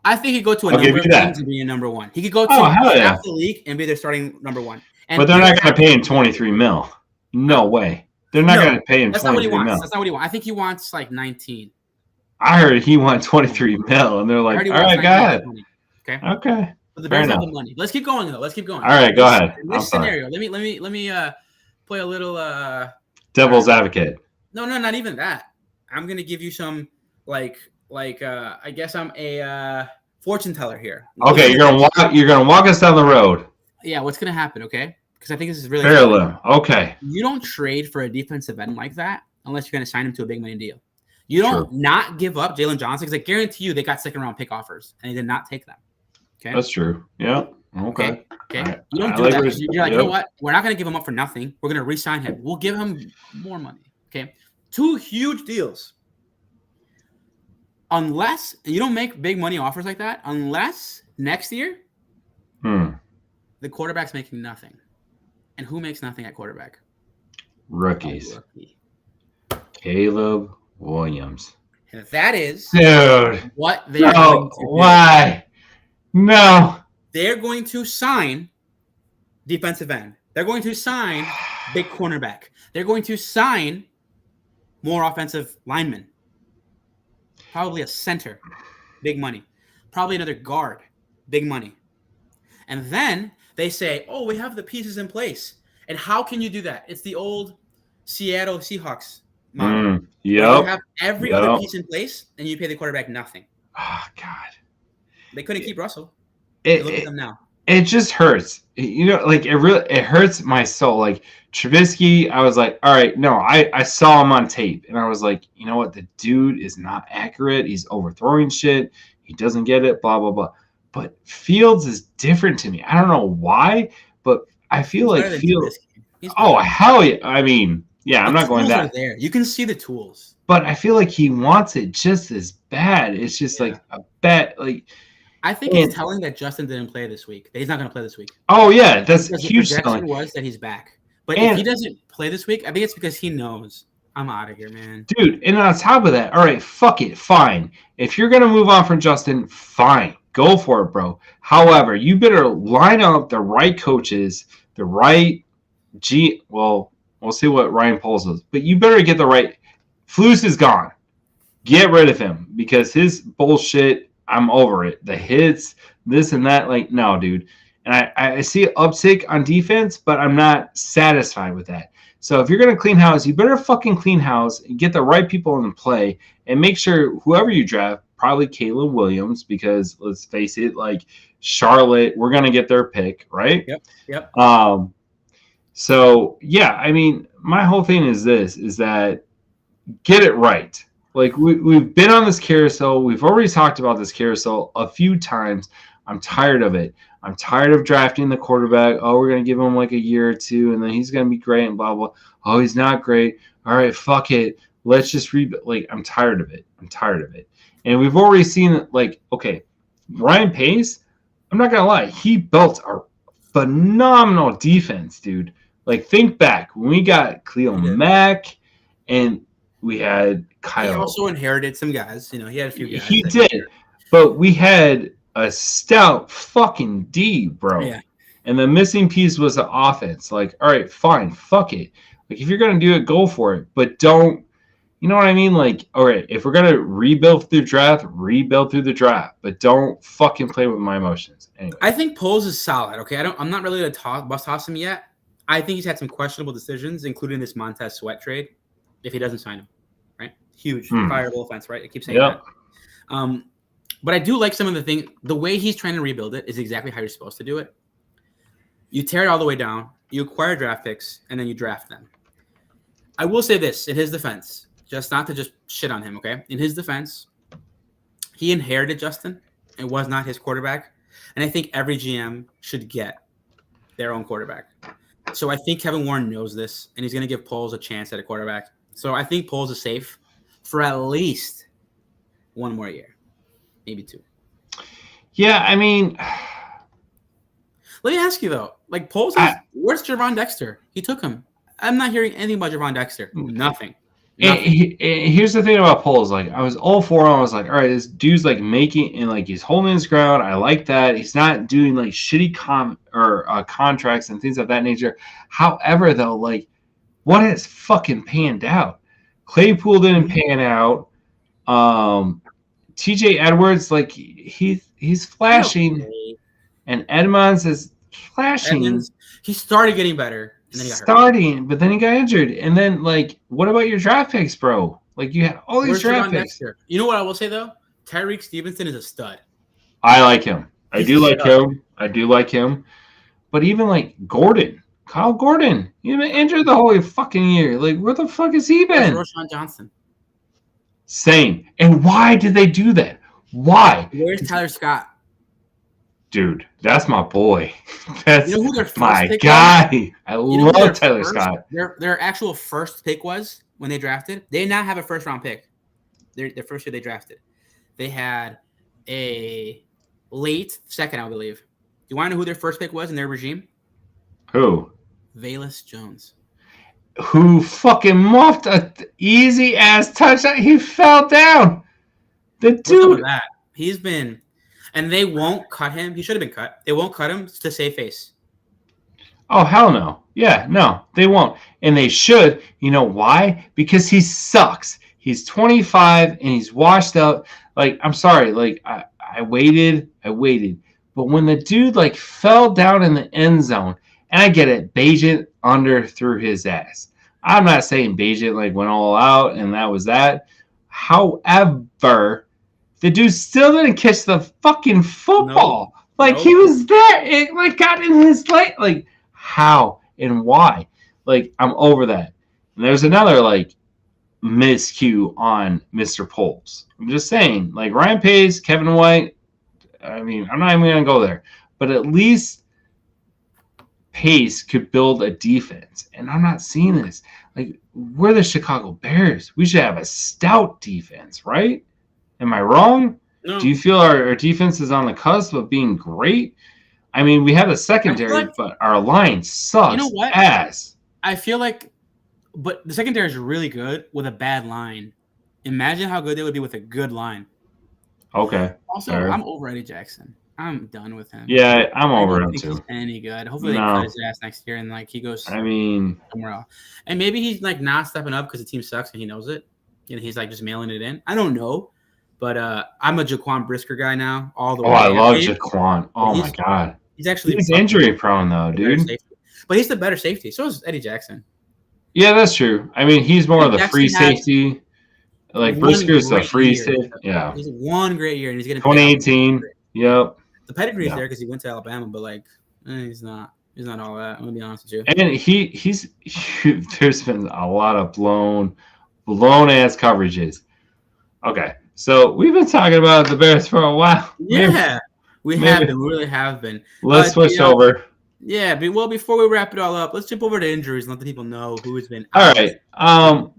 I think he'd go to a number of teams and be a number one. He could go to half the league and be their starting number one. But they're not going to pay him 23 mil. No way. They're not going to pay him 23 mil. That's not what he wants. I think he wants like 19. I heard he wants 23 mil, and they're like, all right, go ahead. Okay. But the Bears have the money. Let's keep going though. Let's keep going. All right, go ahead. In this scenario, let me play a little devil's advocate. No, not even that. I'm gonna give you some like I guess I'm a fortune teller here. Okay, you're gonna walk us down the road. Yeah, what's gonna happen? Okay, because I think this is really parallel. Okay. You don't trade for a defensive end like that unless you're gonna sign him to a big money deal. You don't not give up Jalen Johnson because I guarantee you they got second-round pick offers and they did not take them. Okay, that's true. Yeah. Okay. Right. You don't do that. You're like, you know what? We're not going to give him up for nothing. We're going to re-sign him. We'll give him more money. Okay, 2 huge deals. Unless you don't make big money offers like that, unless next year the quarterback's making nothing, and who makes nothing at quarterback? Rookies. Caleb Williams. And that is what they are going to do. Why? No. They're going to sign defensive end. They're going to sign big cornerback. They're going to sign more offensive linemen. Probably a center, big money. Probably another guard, big money. And then they say, oh, we have the pieces in place. And how can you do that? It's the old Seattle Seahawks model. Yep. You have every other piece in place, and you pay the quarterback nothing. Oh, God. They couldn't keep Russell. Look at them now. It just hurts. Like it hurts my soul. Like Trubisky, I was like, all right, no, I saw him on tape, and I was like, you know what? The dude is not accurate. He's overthrowing shit. He doesn't get it, blah, blah, blah. But Fields is different to me. I don't know why, but I feel like Fields. Oh, hell yeah. I mean, yeah, I'm not going that. There. You can see the tools. But I feel like he wants it just as bad. It's just like a bet. Like, I think he's telling that Justin didn't play this week. That he's not going to play this week. Oh, yeah. That's huge. The projection was that he's back. But if he doesn't play this week, I think it's because he knows I'm out of here, man. Dude, and on top of that, all right, fuck it, fine. If you're going to move on from Justin, fine. Go for it, bro. However, you better line up the right coaches, the right well, we'll see what Ryan Poles does. But you better get the right – Flus is gone. Get rid of him because his bullshit, I'm over it. The hits, this and that, like, no, dude. And I see an uptick on defense, but I'm not satisfied with that. So if you're going to clean house, you better fucking clean house and get the right people in play and make sure whoever you draft, probably Caleb Williams, because let's face it, like Charlotte, we're going to get their pick, right? Yep. So, yeah, I mean, my whole thing is that get it right. Like, we've been on this carousel. We've already talked about this carousel a few times. I'm tired of it. I'm tired of drafting the quarterback. Oh, we're going to give him like a year or two, and then he's going to be great and blah, blah. Oh, he's not great. All right, fuck it. Let's just rebuild. Like, I'm tired of it. And we've already seen, like, okay, Ryan Pace, I'm not going to lie. He built a phenomenal defense, dude. Like, think back. When we got Khalil Mack and we had Kyle. He also inherited some guys. You know, he had a few guys. He did. But we had a stout fucking D, bro. Yeah. And the missing piece was the offense. Like, all right, fine, fuck it. Like, if you're going to do it, go for it. But don't, you know what I mean? Like, all right, if we're going to rebuild through the draft. But don't fucking play with my emotions. Anyway. I think Poles is solid, okay? I'm not really going to bust toss him yet. I think he's had some questionable decisions, including this Montez Sweat trade, if he doesn't sign him, right? Huge, fireable offense, right? I keep saying that. But I do like some of the things. The way he's trying to rebuild it is exactly how you're supposed to do it. You tear it all the way down, you acquire draft picks, and then you draft them. I will say this, in his defense, just not to just shit on him, okay? In his defense, he inherited Justin. It was not his quarterback. And I think every GM should get their own quarterback. So I think Kevin Warren knows this, and he's going to give Poles a chance at a quarterback. So I think Poles is safe for at least one more year, maybe two. Yeah, I mean, let me ask you though, like Poles, where's Javon Dexter? He took him. I'm not hearing anything about Javon Dexter. Nothing. Here's the thing about Poles. Like, I was all for him. I was like, all right, this dude's like making and like he's holding his ground. I like that. He's not doing like shitty contracts and things of that nature. However, though, like, what has fucking panned out? Claypool didn't pan out. TJ Edwards, like he's flashing, and Edmonds is flashing. He started getting better. And then he got hurt. But then he got injured. And then, like, what about your draft picks, bro? Like, you had all these draft picks. You know what I will say, though? Tyreek Stevenson is a stud. I like him. I do like him. But even, like, Kyle Gordon, he's been injured the whole fucking year. Like, where the fuck has he been? Roschon Johnson. Same. And why did they do that? Why? Where's Tyler Scott? Dude, that's my boy. That's you know who their first my pick guy. Was? I love Tyler Scott. Their actual first pick was when they drafted. They did not have a first round pick. Their first year they drafted. They had a late second, I believe. Do you want to know who their first pick was in their regime? Who? Velus Jones. Who fucking muffed a easy ass touchdown? He fell down. The dude. That? He's been. And they won't cut him. He should have been cut. They won't cut him to save face. Oh, hell no. Yeah, no, they won't. And they should. You know why? Because he sucks. He's 25 and he's washed out. Like, I'm sorry. Like, I waited. But when the dude, like, fell down in the end zone, and I get it, Bajent under threw his ass. I'm not saying Bajent, like, went all out and that was that. However, the dude still didn't catch the fucking football. Like, he was there. It, like, got in his leg. Like, how and why? Like, I'm over that. And there's another like miscue on Mr. Poles. I'm just saying, like Ryan Pace, Kevin White. I mean, I'm not even gonna go there, but at least Pace could build a defense. And I'm not seeing this. Like, we're the Chicago Bears. We should have a stout defense, right? Am I wrong? No. Do you feel our defense is on the cusp of being great? I mean, we have a secondary, but our line sucks. You know what? Ass. I feel like, but the secondary is really good with a bad line. Imagine how good they would be with a good line. Okay. Also, fair. I'm over Eddie Jackson. I'm done with him. Yeah, I'm over him he's too. Any good? Hopefully they cut his ass next year and like he goes. I mean, somewhere else. And maybe he's like not stepping up because the team sucks and he knows it. And he's like just mailing it in. I don't know. But I'm a Jaquan Brisker guy now. All the way. I love Jaquan. Oh my god. He's actually injury prone though, dude. But he's the better safety. So is Eddie Jackson. Yeah, that's true. I mean, he's more of the free safety. Like Brisker's a free safety. Yeah. He's one great year and he's getting 2018. Yep. The pedigree is there because he went to Alabama, but like he's not all that. I'm gonna be honest with you. And he's there's been a lot of blown ass coverages. Okay. So we've been talking about the Bears for a while. Yeah. We really have been. Let's switch over. Yeah, but before we wrap it all up, let's jump over to injuries and let the people know who has been out. All right.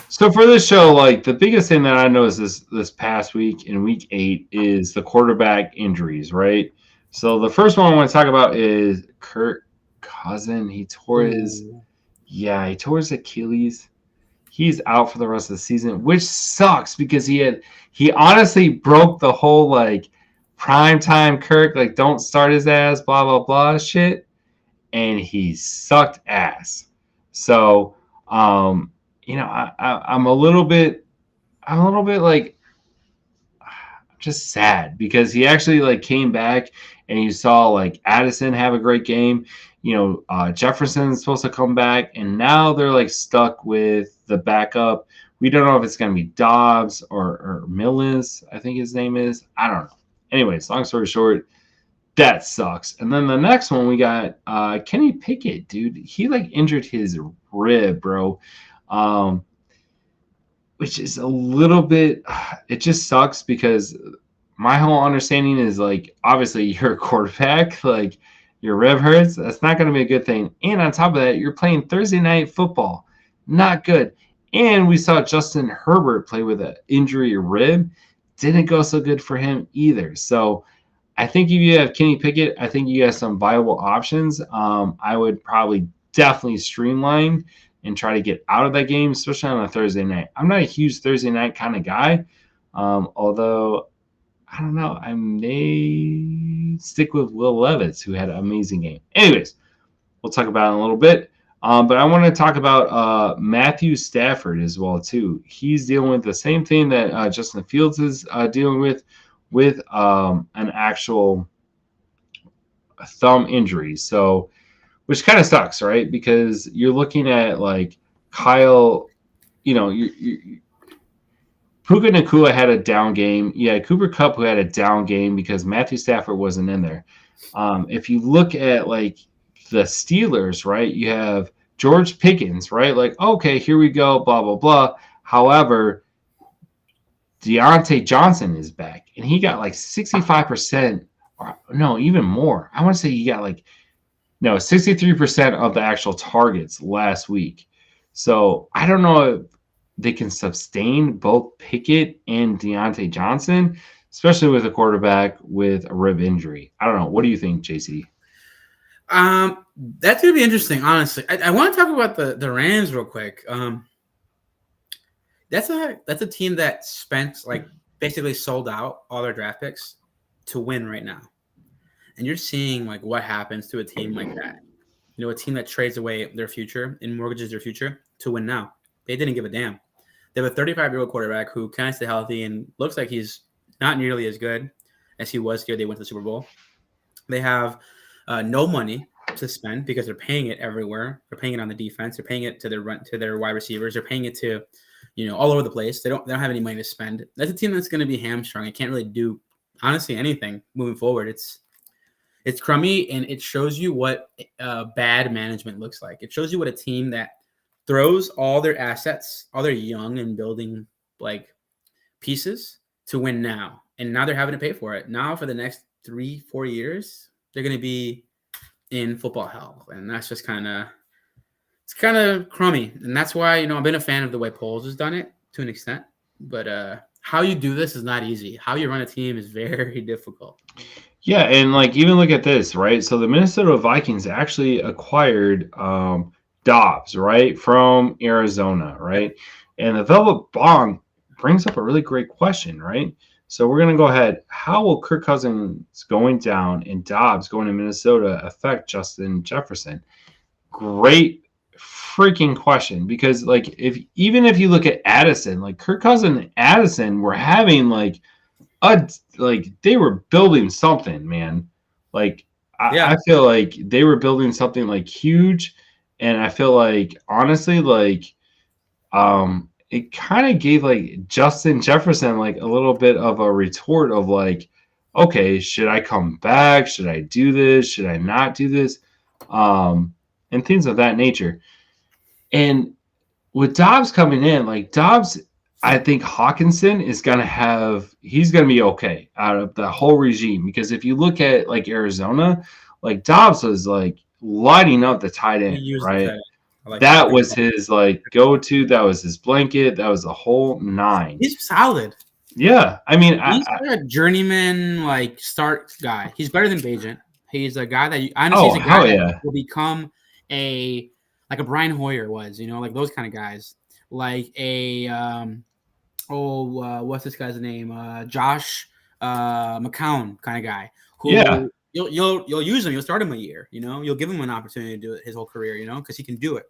So for this show, like the biggest thing that I noticed this past week in week 8 is the quarterback injuries, right? So the first one I want to talk about is Kirk Cousins. He tore his Achilles. He's out for the rest of the season, which sucks because he honestly broke the whole like primetime Kirk, like don't start his ass, blah blah blah shit, and he sucked ass. So I'm a little bit like just sad because he actually like came back and you saw like Addison have a great game. Jefferson's supposed to come back, and now they're like stuck with the backup. We don't know if it's going to be Dobbs or Millis, I think his name is. I don't know. Anyways, long story short, that sucks. And then the next one we got Kenny Pickett, dude. He like injured his rib, bro. Which is a little bit, it just sucks because my whole understanding is like, obviously you're a quarterback, like your rib hurts. That's not going to be a good thing. And on top of that, you're playing Thursday night football. Not good. And we saw Justin Herbert play with an injury rib. Didn't go so good for him either. So I think if you have Kenny Pickett, I think you have some viable options. I would probably definitely streamline and try to get out of that game, especially on a Thursday night. I'm not a huge Thursday night kind of guy, although I don't know. I may stick with Will Levis, who had an amazing game. Anyways, we'll talk about it in a little bit. But I want to talk about Matthew Stafford as well, too. He's dealing with the same thing that Justin Fields is dealing with an actual thumb injury. So, which kind of sucks, right? Because you're looking at like Kyle, Puka Nacua had a down game. Yeah, Cooper Kupp who had a down game because Matthew Stafford wasn't in there. If you look at like the Steelers, right, you have George Pickens, right? Like, okay, here we go, blah, blah, blah. However, Deontay Johnson is back, and he got like 65%, or no, even more. I want to say he got like, 63% of the actual targets last week. So I don't know if they can sustain both Pickett and Deontay Johnson, especially with a quarterback with a rib injury. I don't know. What do you think, JC? That's going to be interesting, honestly. I want to talk about the Rams real quick. That's a team that spent like basically sold out all their draft picks to win right now. And you're seeing like what happens to a team like that. a team that trades away their future and mortgages their future to win now. They didn't give a damn. They have a 35-year-old quarterback who can stay healthy and looks like he's not nearly as good as he was here. They went to the Super Bowl. They have no money to spend because they're paying it everywhere. They're paying it on the defense. They're paying it to their wide receivers. They're paying it to, all over the place. They don't have any money to spend. That's a team that's going to be hamstrung. It can't really do honestly anything moving forward. It's crummy, and it shows you what bad management looks like. It shows you what a team that throws all their assets, all their young and building like pieces to win now, and now they're having to pay for it. Now for the next 3-4 years, they're going to be in football hell, and that's just kind of crummy. And that's why I've been a fan of the way Poles has done it to an extent, but how you do this is not easy. How you run a team is very difficult. Yeah, and even look at this, right? So the Minnesota Vikings actually acquired Dobbs, right, from Arizona, right? And the Velvet Bong brings up a really great question, right? So we're going to go ahead. How will Kirk Cousins going down and Dobbs going to Minnesota affect Justin Jefferson? Great freaking question, because even if you look at Addison, Kirk Cousins and Addison were having they were building something, man. I feel like they were building something huge, and I feel honestly it kind of gave Justin Jefferson a little bit of a retort of okay, should I come back? Should I do this? Should I not do this? And things of that nature. And with Dobbs coming in, Dobbs, I think Hawkinson is he's going to be okay out of the whole regime, because if you look at Arizona, Dobbs was lighting up the tight end, right? That was his go-to. That was his blanket. That was the whole nine. He's solid. Yeah, I mean, he's a journeyman start guy. He's better than Bagent. He's a guy that he's a guy that will become a Brian Hoyer was, those kind of guys, what's this guy's name? Josh McCown kind of guy. Who you'll use him. You'll start him a year. You'll give him an opportunity to do it his whole career. Because he can do it.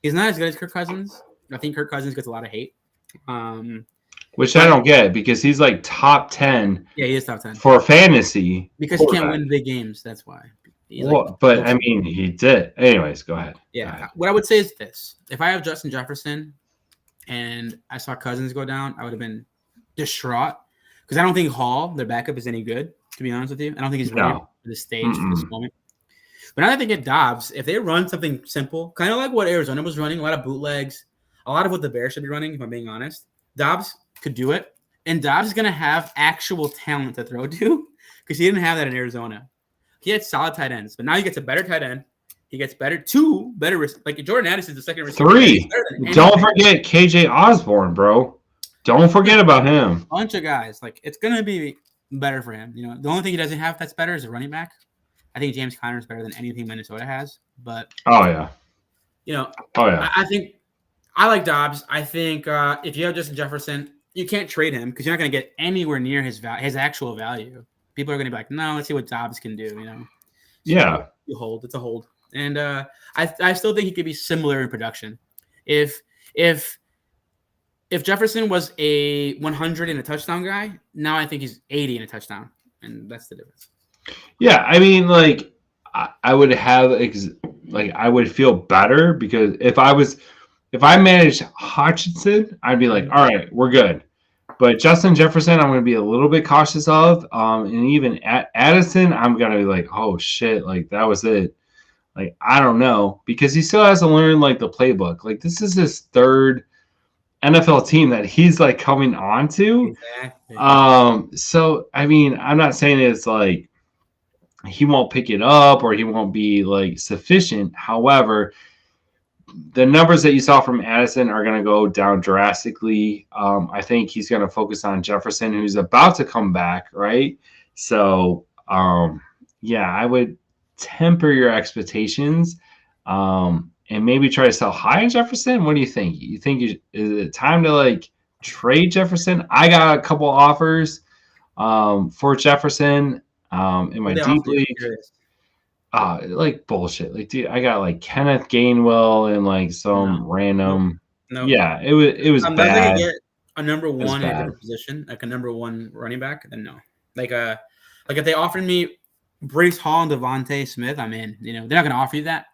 He's not as good as Kirk Cousins. I think Kirk Cousins gets a lot of hate. Which I don't get, because he's top 10. Yeah, he is top 10 for fantasy. Because he can't win big games. That's why. But I mean, he did. Anyways, go ahead. Yeah. Go ahead. What I would say is this: if I have Justin Jefferson and I saw Cousins go down, I would have been distraught, because I don't think Hall, their backup, is any good. To be honest with you, I don't think he's ready for this stage for this moment. But now that they get Dobbs, if they run something simple, kind of like what Arizona was running, a lot of bootlegs, a lot of what the Bears should be running, if I'm being honest, Dobbs could do it. And Dobbs is going to have actual talent to throw to, because he didn't have that in Arizona. He had solid tight ends, but now he gets a better tight end. He gets two better, Jordan Addison is the second receiver. 3. Don't forget KJ Osborne, bro. Don't forget about him. Bunch of guys. It's going to be better for him. The only thing he doesn't have that's better is a running back. I think James Conner is better than anything Minnesota has. But I think I like Dobbs. I think if you have Justin Jefferson, you can't trade him, because you're not going to get anywhere near his actual value. People are going to be like, no, let's see what Dobbs can do. So yeah, you hold. It's a hold, and I still think he could be similar in production. If Jefferson was a 100 and a touchdown guy, now I think he's 80 and a touchdown, and that's the difference. Yeah, I mean, I would have I would feel better, because if I managed Hutchinson, I'd be all right, we're good. But Justin Jefferson, I'm going to be a little bit cautious of, and even Addison, I'm going to be oh shit, that was it. I don't know, because he still has to learn the playbook. This is his third NFL team that he's coming on to. Exactly. So I mean, I'm not saying it's he won't pick it up or he won't be sufficient. However, the numbers that you saw from Addison are going to go down drastically. I think he's going to focus on Jefferson, who's about to come back, right? So, I would temper your expectations, and maybe try to sell high in Jefferson. What do you think? You think is it time to trade Jefferson? I got a couple offers for Jefferson in my deep league. like bullshit. Like, dude, I got like Kenneth Gainwell and like some random. No. Yeah, it was Unless bad. they can get a number was one in a bad. different position, like a number one running back, then no. Like if they offered me Brees Hall and Devontae Smith, I'm in. You know, they're not gonna offer you that.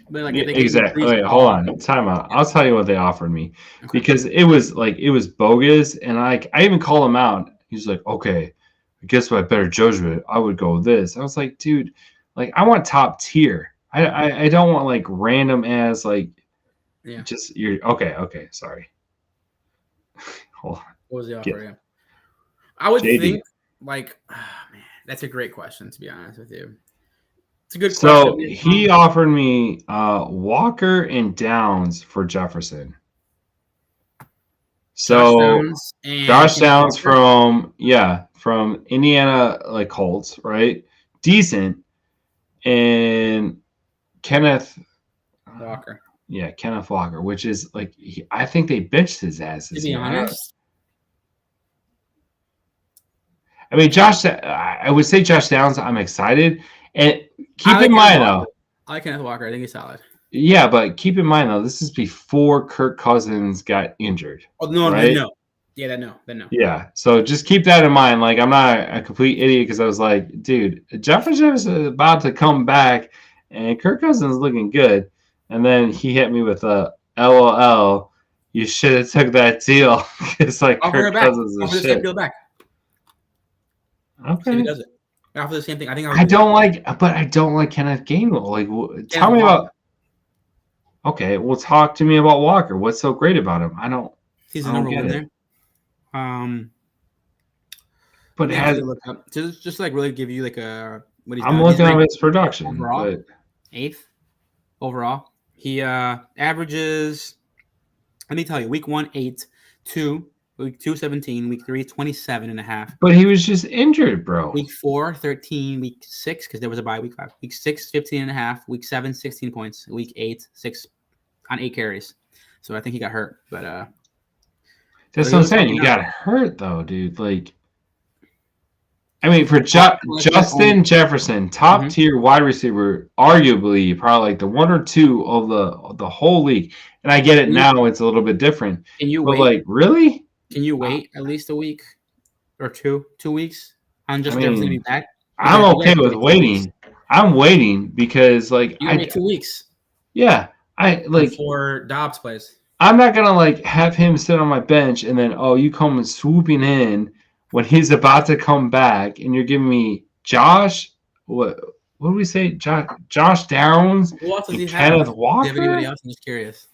But like if they Exactly. Brees Wait, Hall, hold on. Time out. I'll tell you what they offered me okay. because it was bogus, and I even called him out. He's like, okay, I guess by better judgment, I would go this. I was like, dude, like I want top tier. I don't want like random ass like just you're okay. Sorry. Hold on. What was the offer? Yeah. I would JD. think like man, that's a great question to be honest with you. It's a good So question. he offered me Walker and Downs for Jefferson. So Josh Downs from Indiana like Colts, right? Decent. And Kenneth Walker. Yeah, Kenneth Walker, which is like I think they benched his ass. To be honest. I mean, I would say Josh Downs, I'm excited. And keep in mind, though. I like Kenneth Walker. I think he's solid. Yeah, but keep in mind, though, this is before Kirk Cousins got injured. Oh, no, right? No. Yeah, no. Yeah, so just keep that in mind. Like, I'm not a complete idiot because I was like, dude, Jefferson is about to come back, and Kirk Cousins is looking good. And then he hit me with a LOL. You should have took that deal. It's like Kirk Cousins is shit. Deal back. Okay. He does it. After the same thing. I don't like Kenneth Gainwell. Like, tell me about. Okay, well, talk to me about Walker. What's so great about him? He's the number one there. But it has just like really give you like a what he's. I'm looking at his production. Overall, but... 8th overall. He averages. Let me tell you, week 1, 8, 2. Week 2, 17. Week 3, 27.5. But he was just injured, bro. Week 4, 13. Week 6, because there was a bye. Week 5. Week 6, 15.5. Week 7, 16 points. Week 8, 6 on 8 carries. So I think he got hurt. But that's what I'm saying. He got hurt though, dude. Like, I mean, for Justin Jefferson, top tier wide receiver, arguably probably like the 1 or 2 of the whole league. And I get it now; it's a little bit different. Can you wait? Like, really? Can you wait at least a week or 2 weeks on just Jefferson to be back? I'm okay with waiting. I'm waiting because like you wait 2 weeks. Yeah, I like before Dobbs plays. I'm not gonna like have him sit on my bench and then you come and swooping in when he's about to come back and you're giving me Josh. What do we say? Josh Downs. Who else does he Kenneth have? Walker. Do you have anybody else? I'm just curious.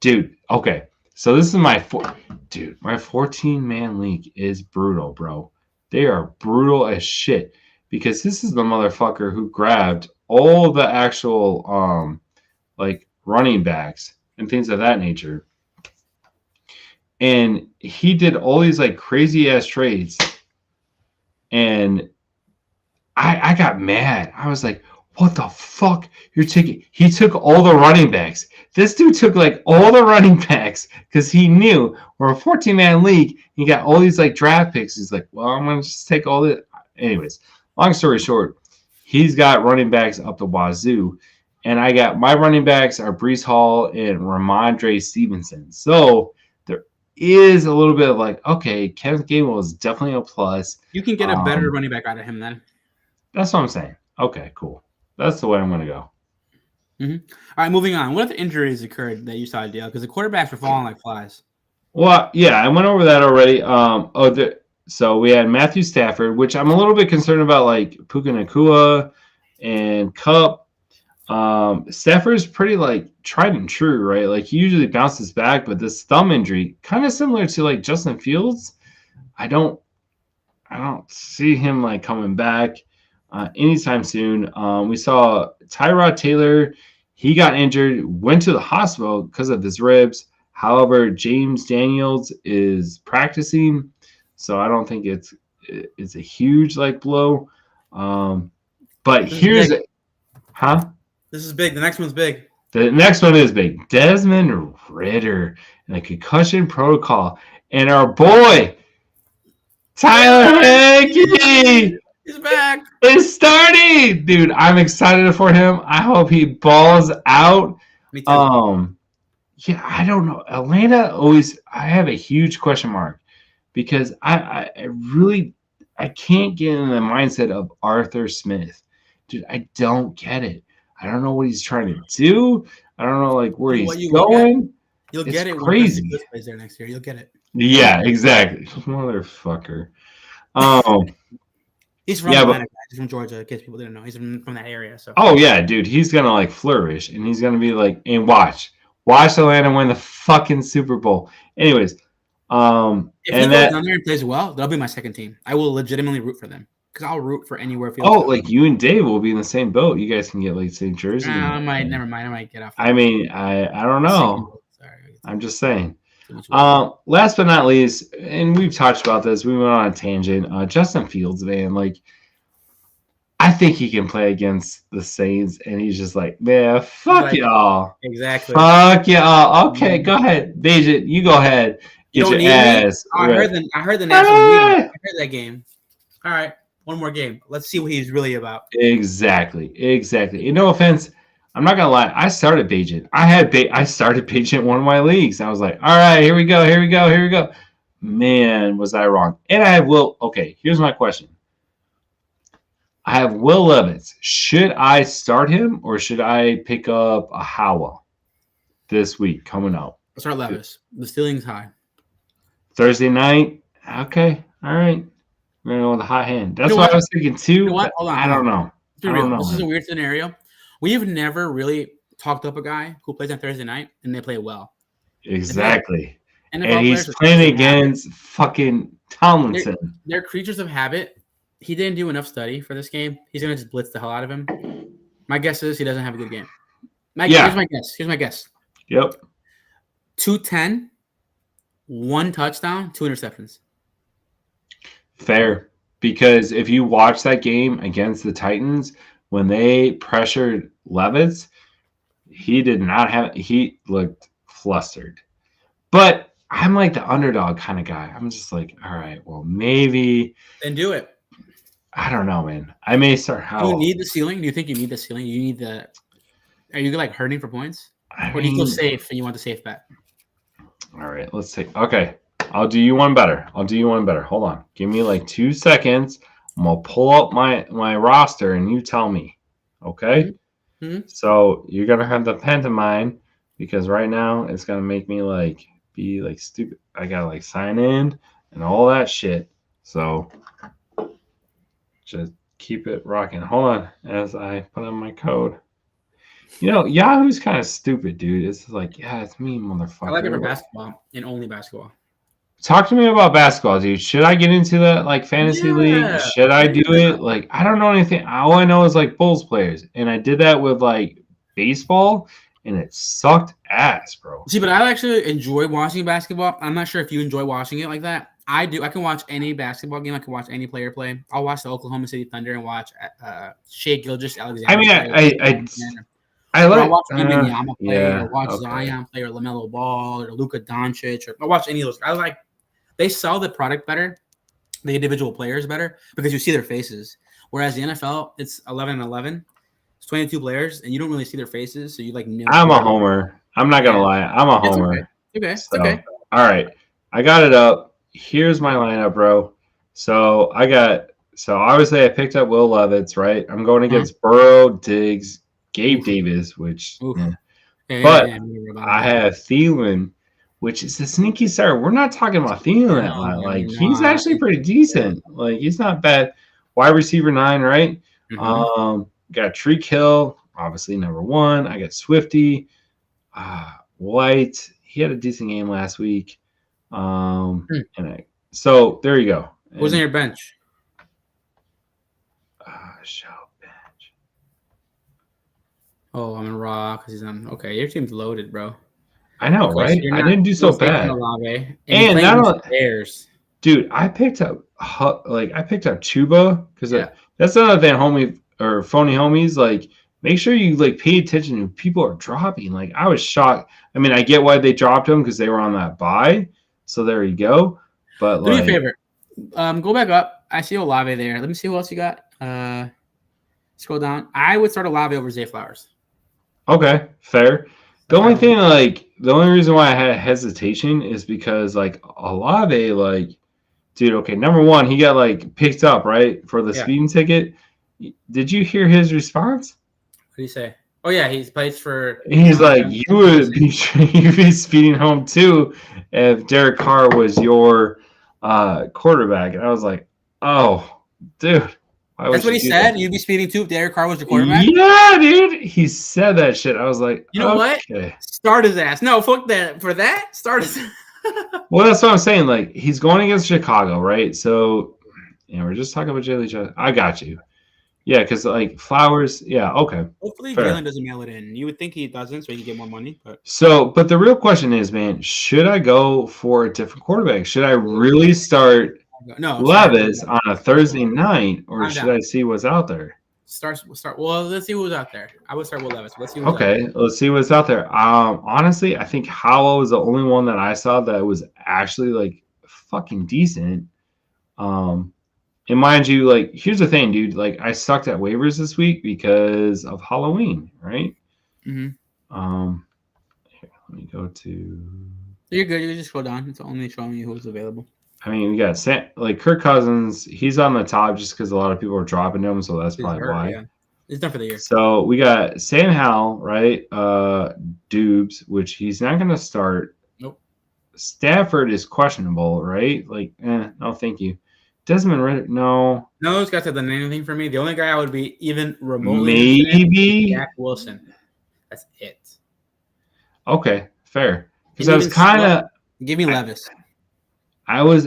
Dude, okay. So this is my 14-man league is brutal, bro. They are brutal as shit because this is the motherfucker who grabbed all the actual like running backs and things of that nature. And he did all these like crazy ass trades. And I got mad. I was like, what the fuck? He took all the running backs. This dude took like all the running backs because he knew we're a 14-man league. He got all these like draft picks. He's like, well, I'm going to just take all this. Anyways, long story short, he's got running backs up the wazoo. And I got my running backs are Brees Hall and Ramondre Stevenson. So there is a little bit of like, okay, Kenneth Gainwell is definitely a plus. You can get a better running back out of him then. That's what I'm saying. Okay, cool. That's the way I'm going to go. All right, moving on. What if injuries occurred that you saw, Dale? Because the quarterbacks were falling like flies. Well, yeah, I went over that already. So we had Matthew Stafford, which I'm a little bit concerned about, like Puka Nacua and Kupp. Stafford's pretty like tried and true, right? Like he usually bounces back, but this thumb injury, kind of similar to like Justin Fields. I don't see him like coming back anytime soon. We saw Tyrod Taylor. He got injured, went to the hospital because of his ribs. However, James Daniels is practicing, so I don't think it's a huge like blow. But here's it. Huh? This is big. The next one's big. The next one is big. Desmond Ridder in a concussion protocol. And our boy, Tyler Higbee. He's back. It's starting, dude. I'm excited for him. I hope he balls out. Me too. Yeah, I don't know. Atlanta always. I have a huge question mark because I really I can't get in the mindset of Arthur Smith, dude. I don't get it. I don't know what he's trying to do. I don't know like where You know he's what you will get? going. You'll It's get it when Quincy crazy. Cliff plays there next year. You'll get it. Yeah, exactly, motherfucker. He's from Yeah, but Atlanta. He's from Georgia. In case people didn't know, he's from that area. So oh yeah, dude, he's gonna like flourish, and he's gonna be like, and watch Atlanta win the fucking Super Bowl. Anyways, if he and goes that down there and plays well, that'll be my second team. I will legitimately root for them because I'll root for anywhere Fields oh, goes. like you and Dave will be in the same boat. You guys can get like St. Jersey. I might. Never mind. I might get off. I mean, I don't know. Sorry. I'm just saying. Last but not least, and we've talked about this. We went on a tangent. Justin Fields, man, like I think he can play against the Saints, and he's just like, man, fuck Like, y'all. Exactly. Fuck y'all. Okay, go ahead. Deja, you go ahead. You Get don't your need me? ass. I ready. heard the national meeting. I heard that game. All right, one more game. Let's see what he's really about. Exactly. And no offense, I'm not gonna lie. I started Bajent. I started Bajent in one of my leagues. I was like, all right, here we go. Man, was I wrong? And I have Will. Okay, here's my question. I have Will Levis. Should I start him or should I pick up a Howell this week coming up? Let's start Levis. The ceiling's high. Thursday night. Okay. All right. We're going to go with a hot hand. That's You know what what? I was thinking too. You know what? Hold on. I don't know. Be I real. don't know. This is a weird scenario. We have never really talked up a guy who plays on Thursday night and they play well. Exactly. NFL And he's players are playing creatures of against fucking Tomlinson. They're creatures of habit. He didn't do enough study for this game. He's gonna just blitz the hell out of him. My guess is he doesn't have a good game. Here's my guess. Yep. 210, 1 touchdown, 2 interceptions. Fair. Because if you watch that game against the Titans, when they pressured Levis, he looked flustered. But I'm like the underdog kind of guy. I'm just like, all right, well, maybe. Then do it. I don't know, man. I may start Do you need the ceiling? Do you think you need the ceiling? You need the. Are you like hurting for points? Or do you feel safe and you want the safe bet? All right, let's take. Okay, I'll do you one better. Hold on. Give me like 2 seconds. I'm gonna pull up my roster and you tell me. Okay. Mm-hmm. So you're gonna have the pantomime because right now it's gonna make me like be like stupid. I gotta like sign in and all that shit. So just keep it rocking. Hold on as I put in my code. You know, Yahoo's kind of stupid, dude. It's like, yeah, it's me, motherfucker. I like it for basketball and only basketball. Talk to me about basketball, dude. Should I get into that like fantasy league? Should I do it? Like, I don't know anything. All I know is like Bulls players, and I did that with like baseball, and it sucked ass, bro. See, but I actually enjoy watching basketball. I'm not sure if you enjoy watching it like that. I do. I can watch any basketball game. I can watch any player play. I'll watch the Oklahoma City Thunder and watch Shea Gilgeous-Alexander. I mean, I like watch Wembanyama play, yeah, or watch Zion play, or LaMelo Ball, or Luka Doncic, or I watch any of those. I like. They sell the product better, the individual players better, because you see their faces. Whereas the NFL, it's 11-11. It's 22 players, and you don't really see their faces, so you like know. I'm a homer. I'm not gonna lie. I'm a homer. It's okay. All right, I got it up. Here's my lineup, bro. So obviously I picked up Will Levis, right? I'm going against Burrow, Diggs, Gabe Davis, which but I have Thielen, which is a sneaky start. We're not talking about Thielen that lot. Like he's actually pretty decent. Like he's not bad. Wide receiver 9, right? Got Tyreek Hill, obviously number 1. I got Swifty, White. He had a decent game last week. So there you go. Who's on your bench? Show bench. Oh, I'm in raw because he's on. Okay, your team's loaded, bro. I know, right? I didn't do so bad. And not only Bears, dude, I picked up Chuba because that's another thing, homie or phony homies. Like, make sure you like pay attention to people are dropping. Like, I was shocked. I mean, I get why they dropped him because they were on that bye. So there you go. But do me a favor. Go back up I see Olave there. Let me see who else you got. Scroll down. I would start Olave over Zay Flowers. Okay, fair. The only reason why I had hesitation is because like Olave, like, dude, okay, number one, he got like picked up, right, for the speeding ticket. Did you hear his response? What did he say? Oh yeah, he's plays for. He's like, you would be speeding home too if Derek Carr was your quarterback, and I was like, oh, dude. That's what he said. That? You'd be speeding too if Derek Carr was your quarterback. Yeah, dude. He said that shit. I was like, you know what? Start his ass. No, fuck that. For that, start his. Well, that's what I'm saying. Like, he's going against Chicago, right? So, we're just talking about Jalen. I got you. Yeah, because like Flowers. Yeah, okay. Hopefully, Jalen doesn't mail it in. You would think he doesn't, so he can get more money. But the real question is, man, should I go for a different quarterback? Should I really start? Levis on a Thursday night, or should I see what's out there? Start. Well, let's see who's out there. I would start with Levis. Let's see. Let's see what's out there. Honestly, I think Howell is the only one that I saw that was actually like fucking decent. And mind you, like, here's the thing, dude. Like, I sucked at waivers this week because of Halloween, right? Mm-hmm. Here, let me go to. You're good. You can just scroll down. It's only showing you who's available. I mean, we got like Kirk Cousins. He's on the top just because a lot of people are dropping him, so that's probably why. Yeah. It's done for the year. So we got Sam Howell, right? Dubes, which he's not going to start. Nope. Stafford is questionable, right? Like, no, thank you. Desmond Ridder, no. No, those guys have done anything for me. The only guy I would be even remotely maybe Jack Wilson. That's it. Okay, fair. Because I was kind of give me Levis. I was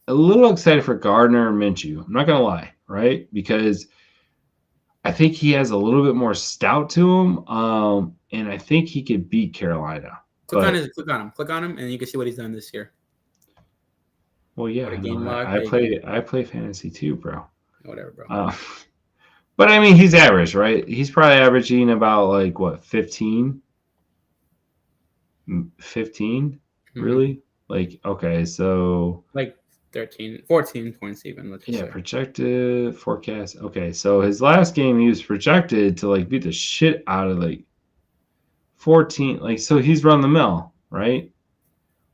a little excited for Gardner Minshew. I'm not going to lie, right? Because I think he has a little bit more stout to him, and I think he could beat Carolina. Click on him, and you can see what he's done this year. Well, yeah, I play fantasy too, bro. Whatever, bro. But I mean, he's average, right? He's probably averaging about like what, 15? 15? Mm-hmm. Really? Like, okay, so like 14 points even. Let's just say. Projected forecast. Okay, so his last game he was projected to like beat the shit out of like 14. Like, so he's run the mill, right?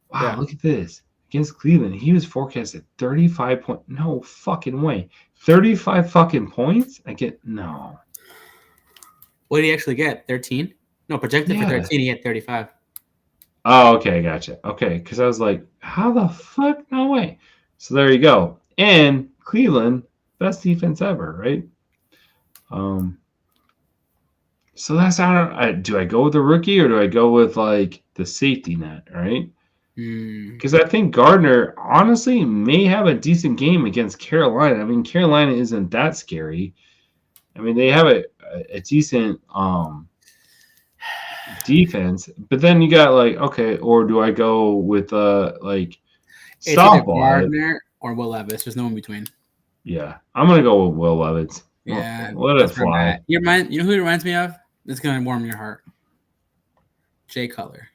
Wow, yeah. Look at this. Against Cleveland, he was forecasted 35 points. No fucking way. 35 fucking points? No. What did he actually get? 13? No, projected for 13, he had 35. Oh, okay, gotcha. Okay, because I was like, how the fuck? No way. So there you go. And Cleveland, best defense ever, right? So that's how do I go with the rookie or do I go with like the safety net, right? Because I think Gardner honestly may have a decent game against Carolina. I mean, Carolina isn't that scary. I mean, they have a decent defense, but then you got like, okay, or do I go with like softball? Gardner or Will Levis? There's no in between. Yeah, I'm gonna go with Will Levis. Yeah, let it fly. You know who he reminds me of? It's gonna warm your heart. Jay Cutler.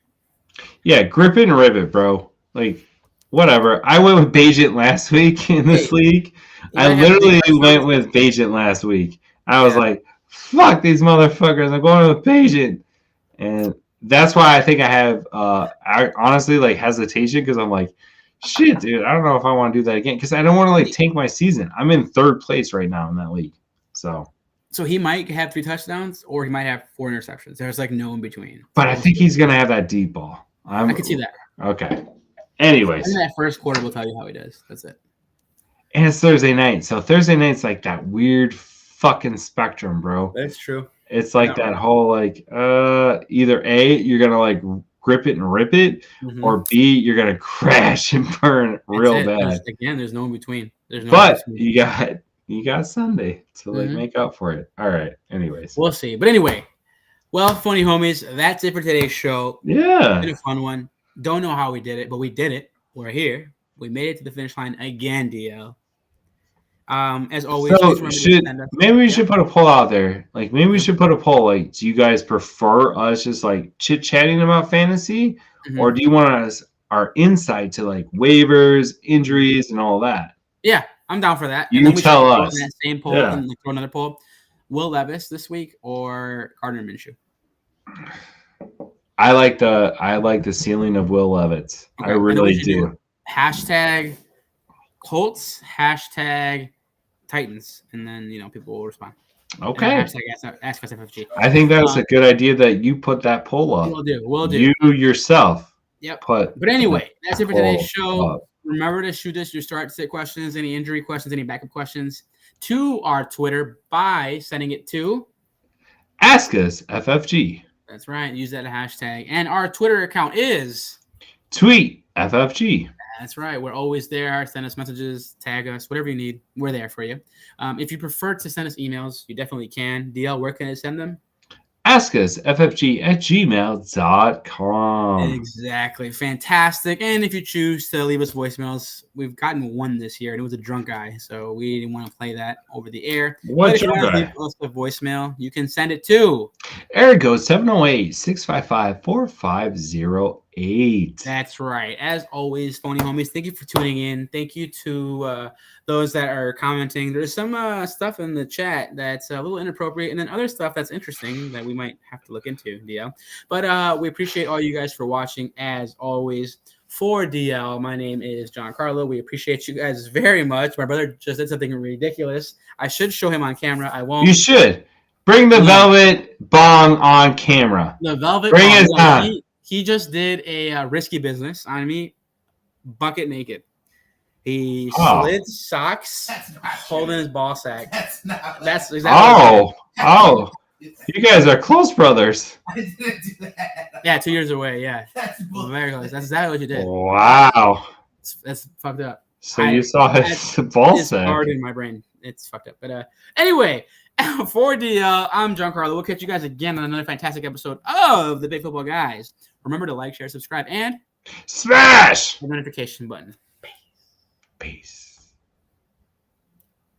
Yeah, grip it and rip it, bro. Like, whatever. I went with Bagent last week in this league. I literally went with Bagent last week. I was like, fuck these motherfuckers. I'm going with Bagent. And that's why I think I have, I honestly, like, hesitation because I'm like, shit, dude, I don't know if I want to do that again because I don't want to, like, tank my season. I'm in third place right now in that league. So he might have 3 touchdowns or he might have 4 interceptions. There's, like, no in between. But I think he's going to have that deep ball. I can see that. Okay. Anyways. In that first quarter, we'll tell you how he does. That's it. And it's Thursday night. So Thursday night's like that weird fucking spectrum, bro. That's true. It's like that whole like either A, you're gonna like grip it and rip it, or B, you're gonna crash and burn real bad. There's no in between. There's no but you got Sunday to like make up for it. All right. Anyways. We'll see. But anyway, well, funny homies, that's it for today's show. Yeah. It's been a fun one. Don't know how we did it, but we did it. We're here. We made it to the finish line again, DL. As always, so maybe we should put a poll out there. Like maybe we should put a poll. Like, do you guys prefer us just like chit chatting about fantasy, or do you want us our insight to like waivers, injuries, and all that? Yeah, I'm down for that. You and then we tell should throw us. in that same poll Yeah. and throw another poll. Will Levis this week or Gardner Minshew? I like the ceiling of Will Levis. Okay, I and then we really should do. Hashtag Colts, hashtag Titans, and then people will respond. Okay. And hashtag ask us FFG. I think that's a good idea that you put that poll up. We'll do. You yourself. Yep. But anyway, that's it for today's show. up. Remember to shoot us your start-sit questions, any injury questions, any backup questions to our Twitter by sending it to Ask Us FFG. That's right. Use that hashtag. And our Twitter account is Tweet FFG. That's right. We're always there. Send us messages, tag us, whatever you need. We're there for you. If you prefer to send us emails, you definitely can. DL, where can I send them? Ask Us FFG at gmail.com. Exactly. Fantastic. And if you choose to leave us voicemails, we've gotten one this year, and it was a drunk guy, so we didn't want to play that over the air. What if you drunk want to guy? leave us a voicemail, you can send it to Ergo 708-655-4508. That's right. As always, phony homies, thank you for tuning in. Thank you to those that are commenting. There's some stuff in the chat that's a little inappropriate, and then other stuff that's interesting that we might have to look into, DL. But we appreciate all you guys for watching, as always. For DL, my name is John Carlo. We appreciate you guys very much. My brother just did something ridiculous. I should show him on camera. I won't. You should. Bring the velvet bong on camera. The velvet Bring bong. it on. He just did a risky business on me, bucket naked. He slid socks holding his ball sack. That's exactly. Oh. You guys are close brothers. I didn't do that. Yeah, 2 years away. Yeah, That's bullshit. very close. That's exactly what you did. Wow. That's fucked up. So you saw his ball It's sack. hard in my brain. It's fucked up. But anyway, for DL, I'm John Carlo. We'll catch you guys again on another fantastic episode of the Big Football Guys. Remember to like, share, subscribe, and Smash! the notification button. Peace.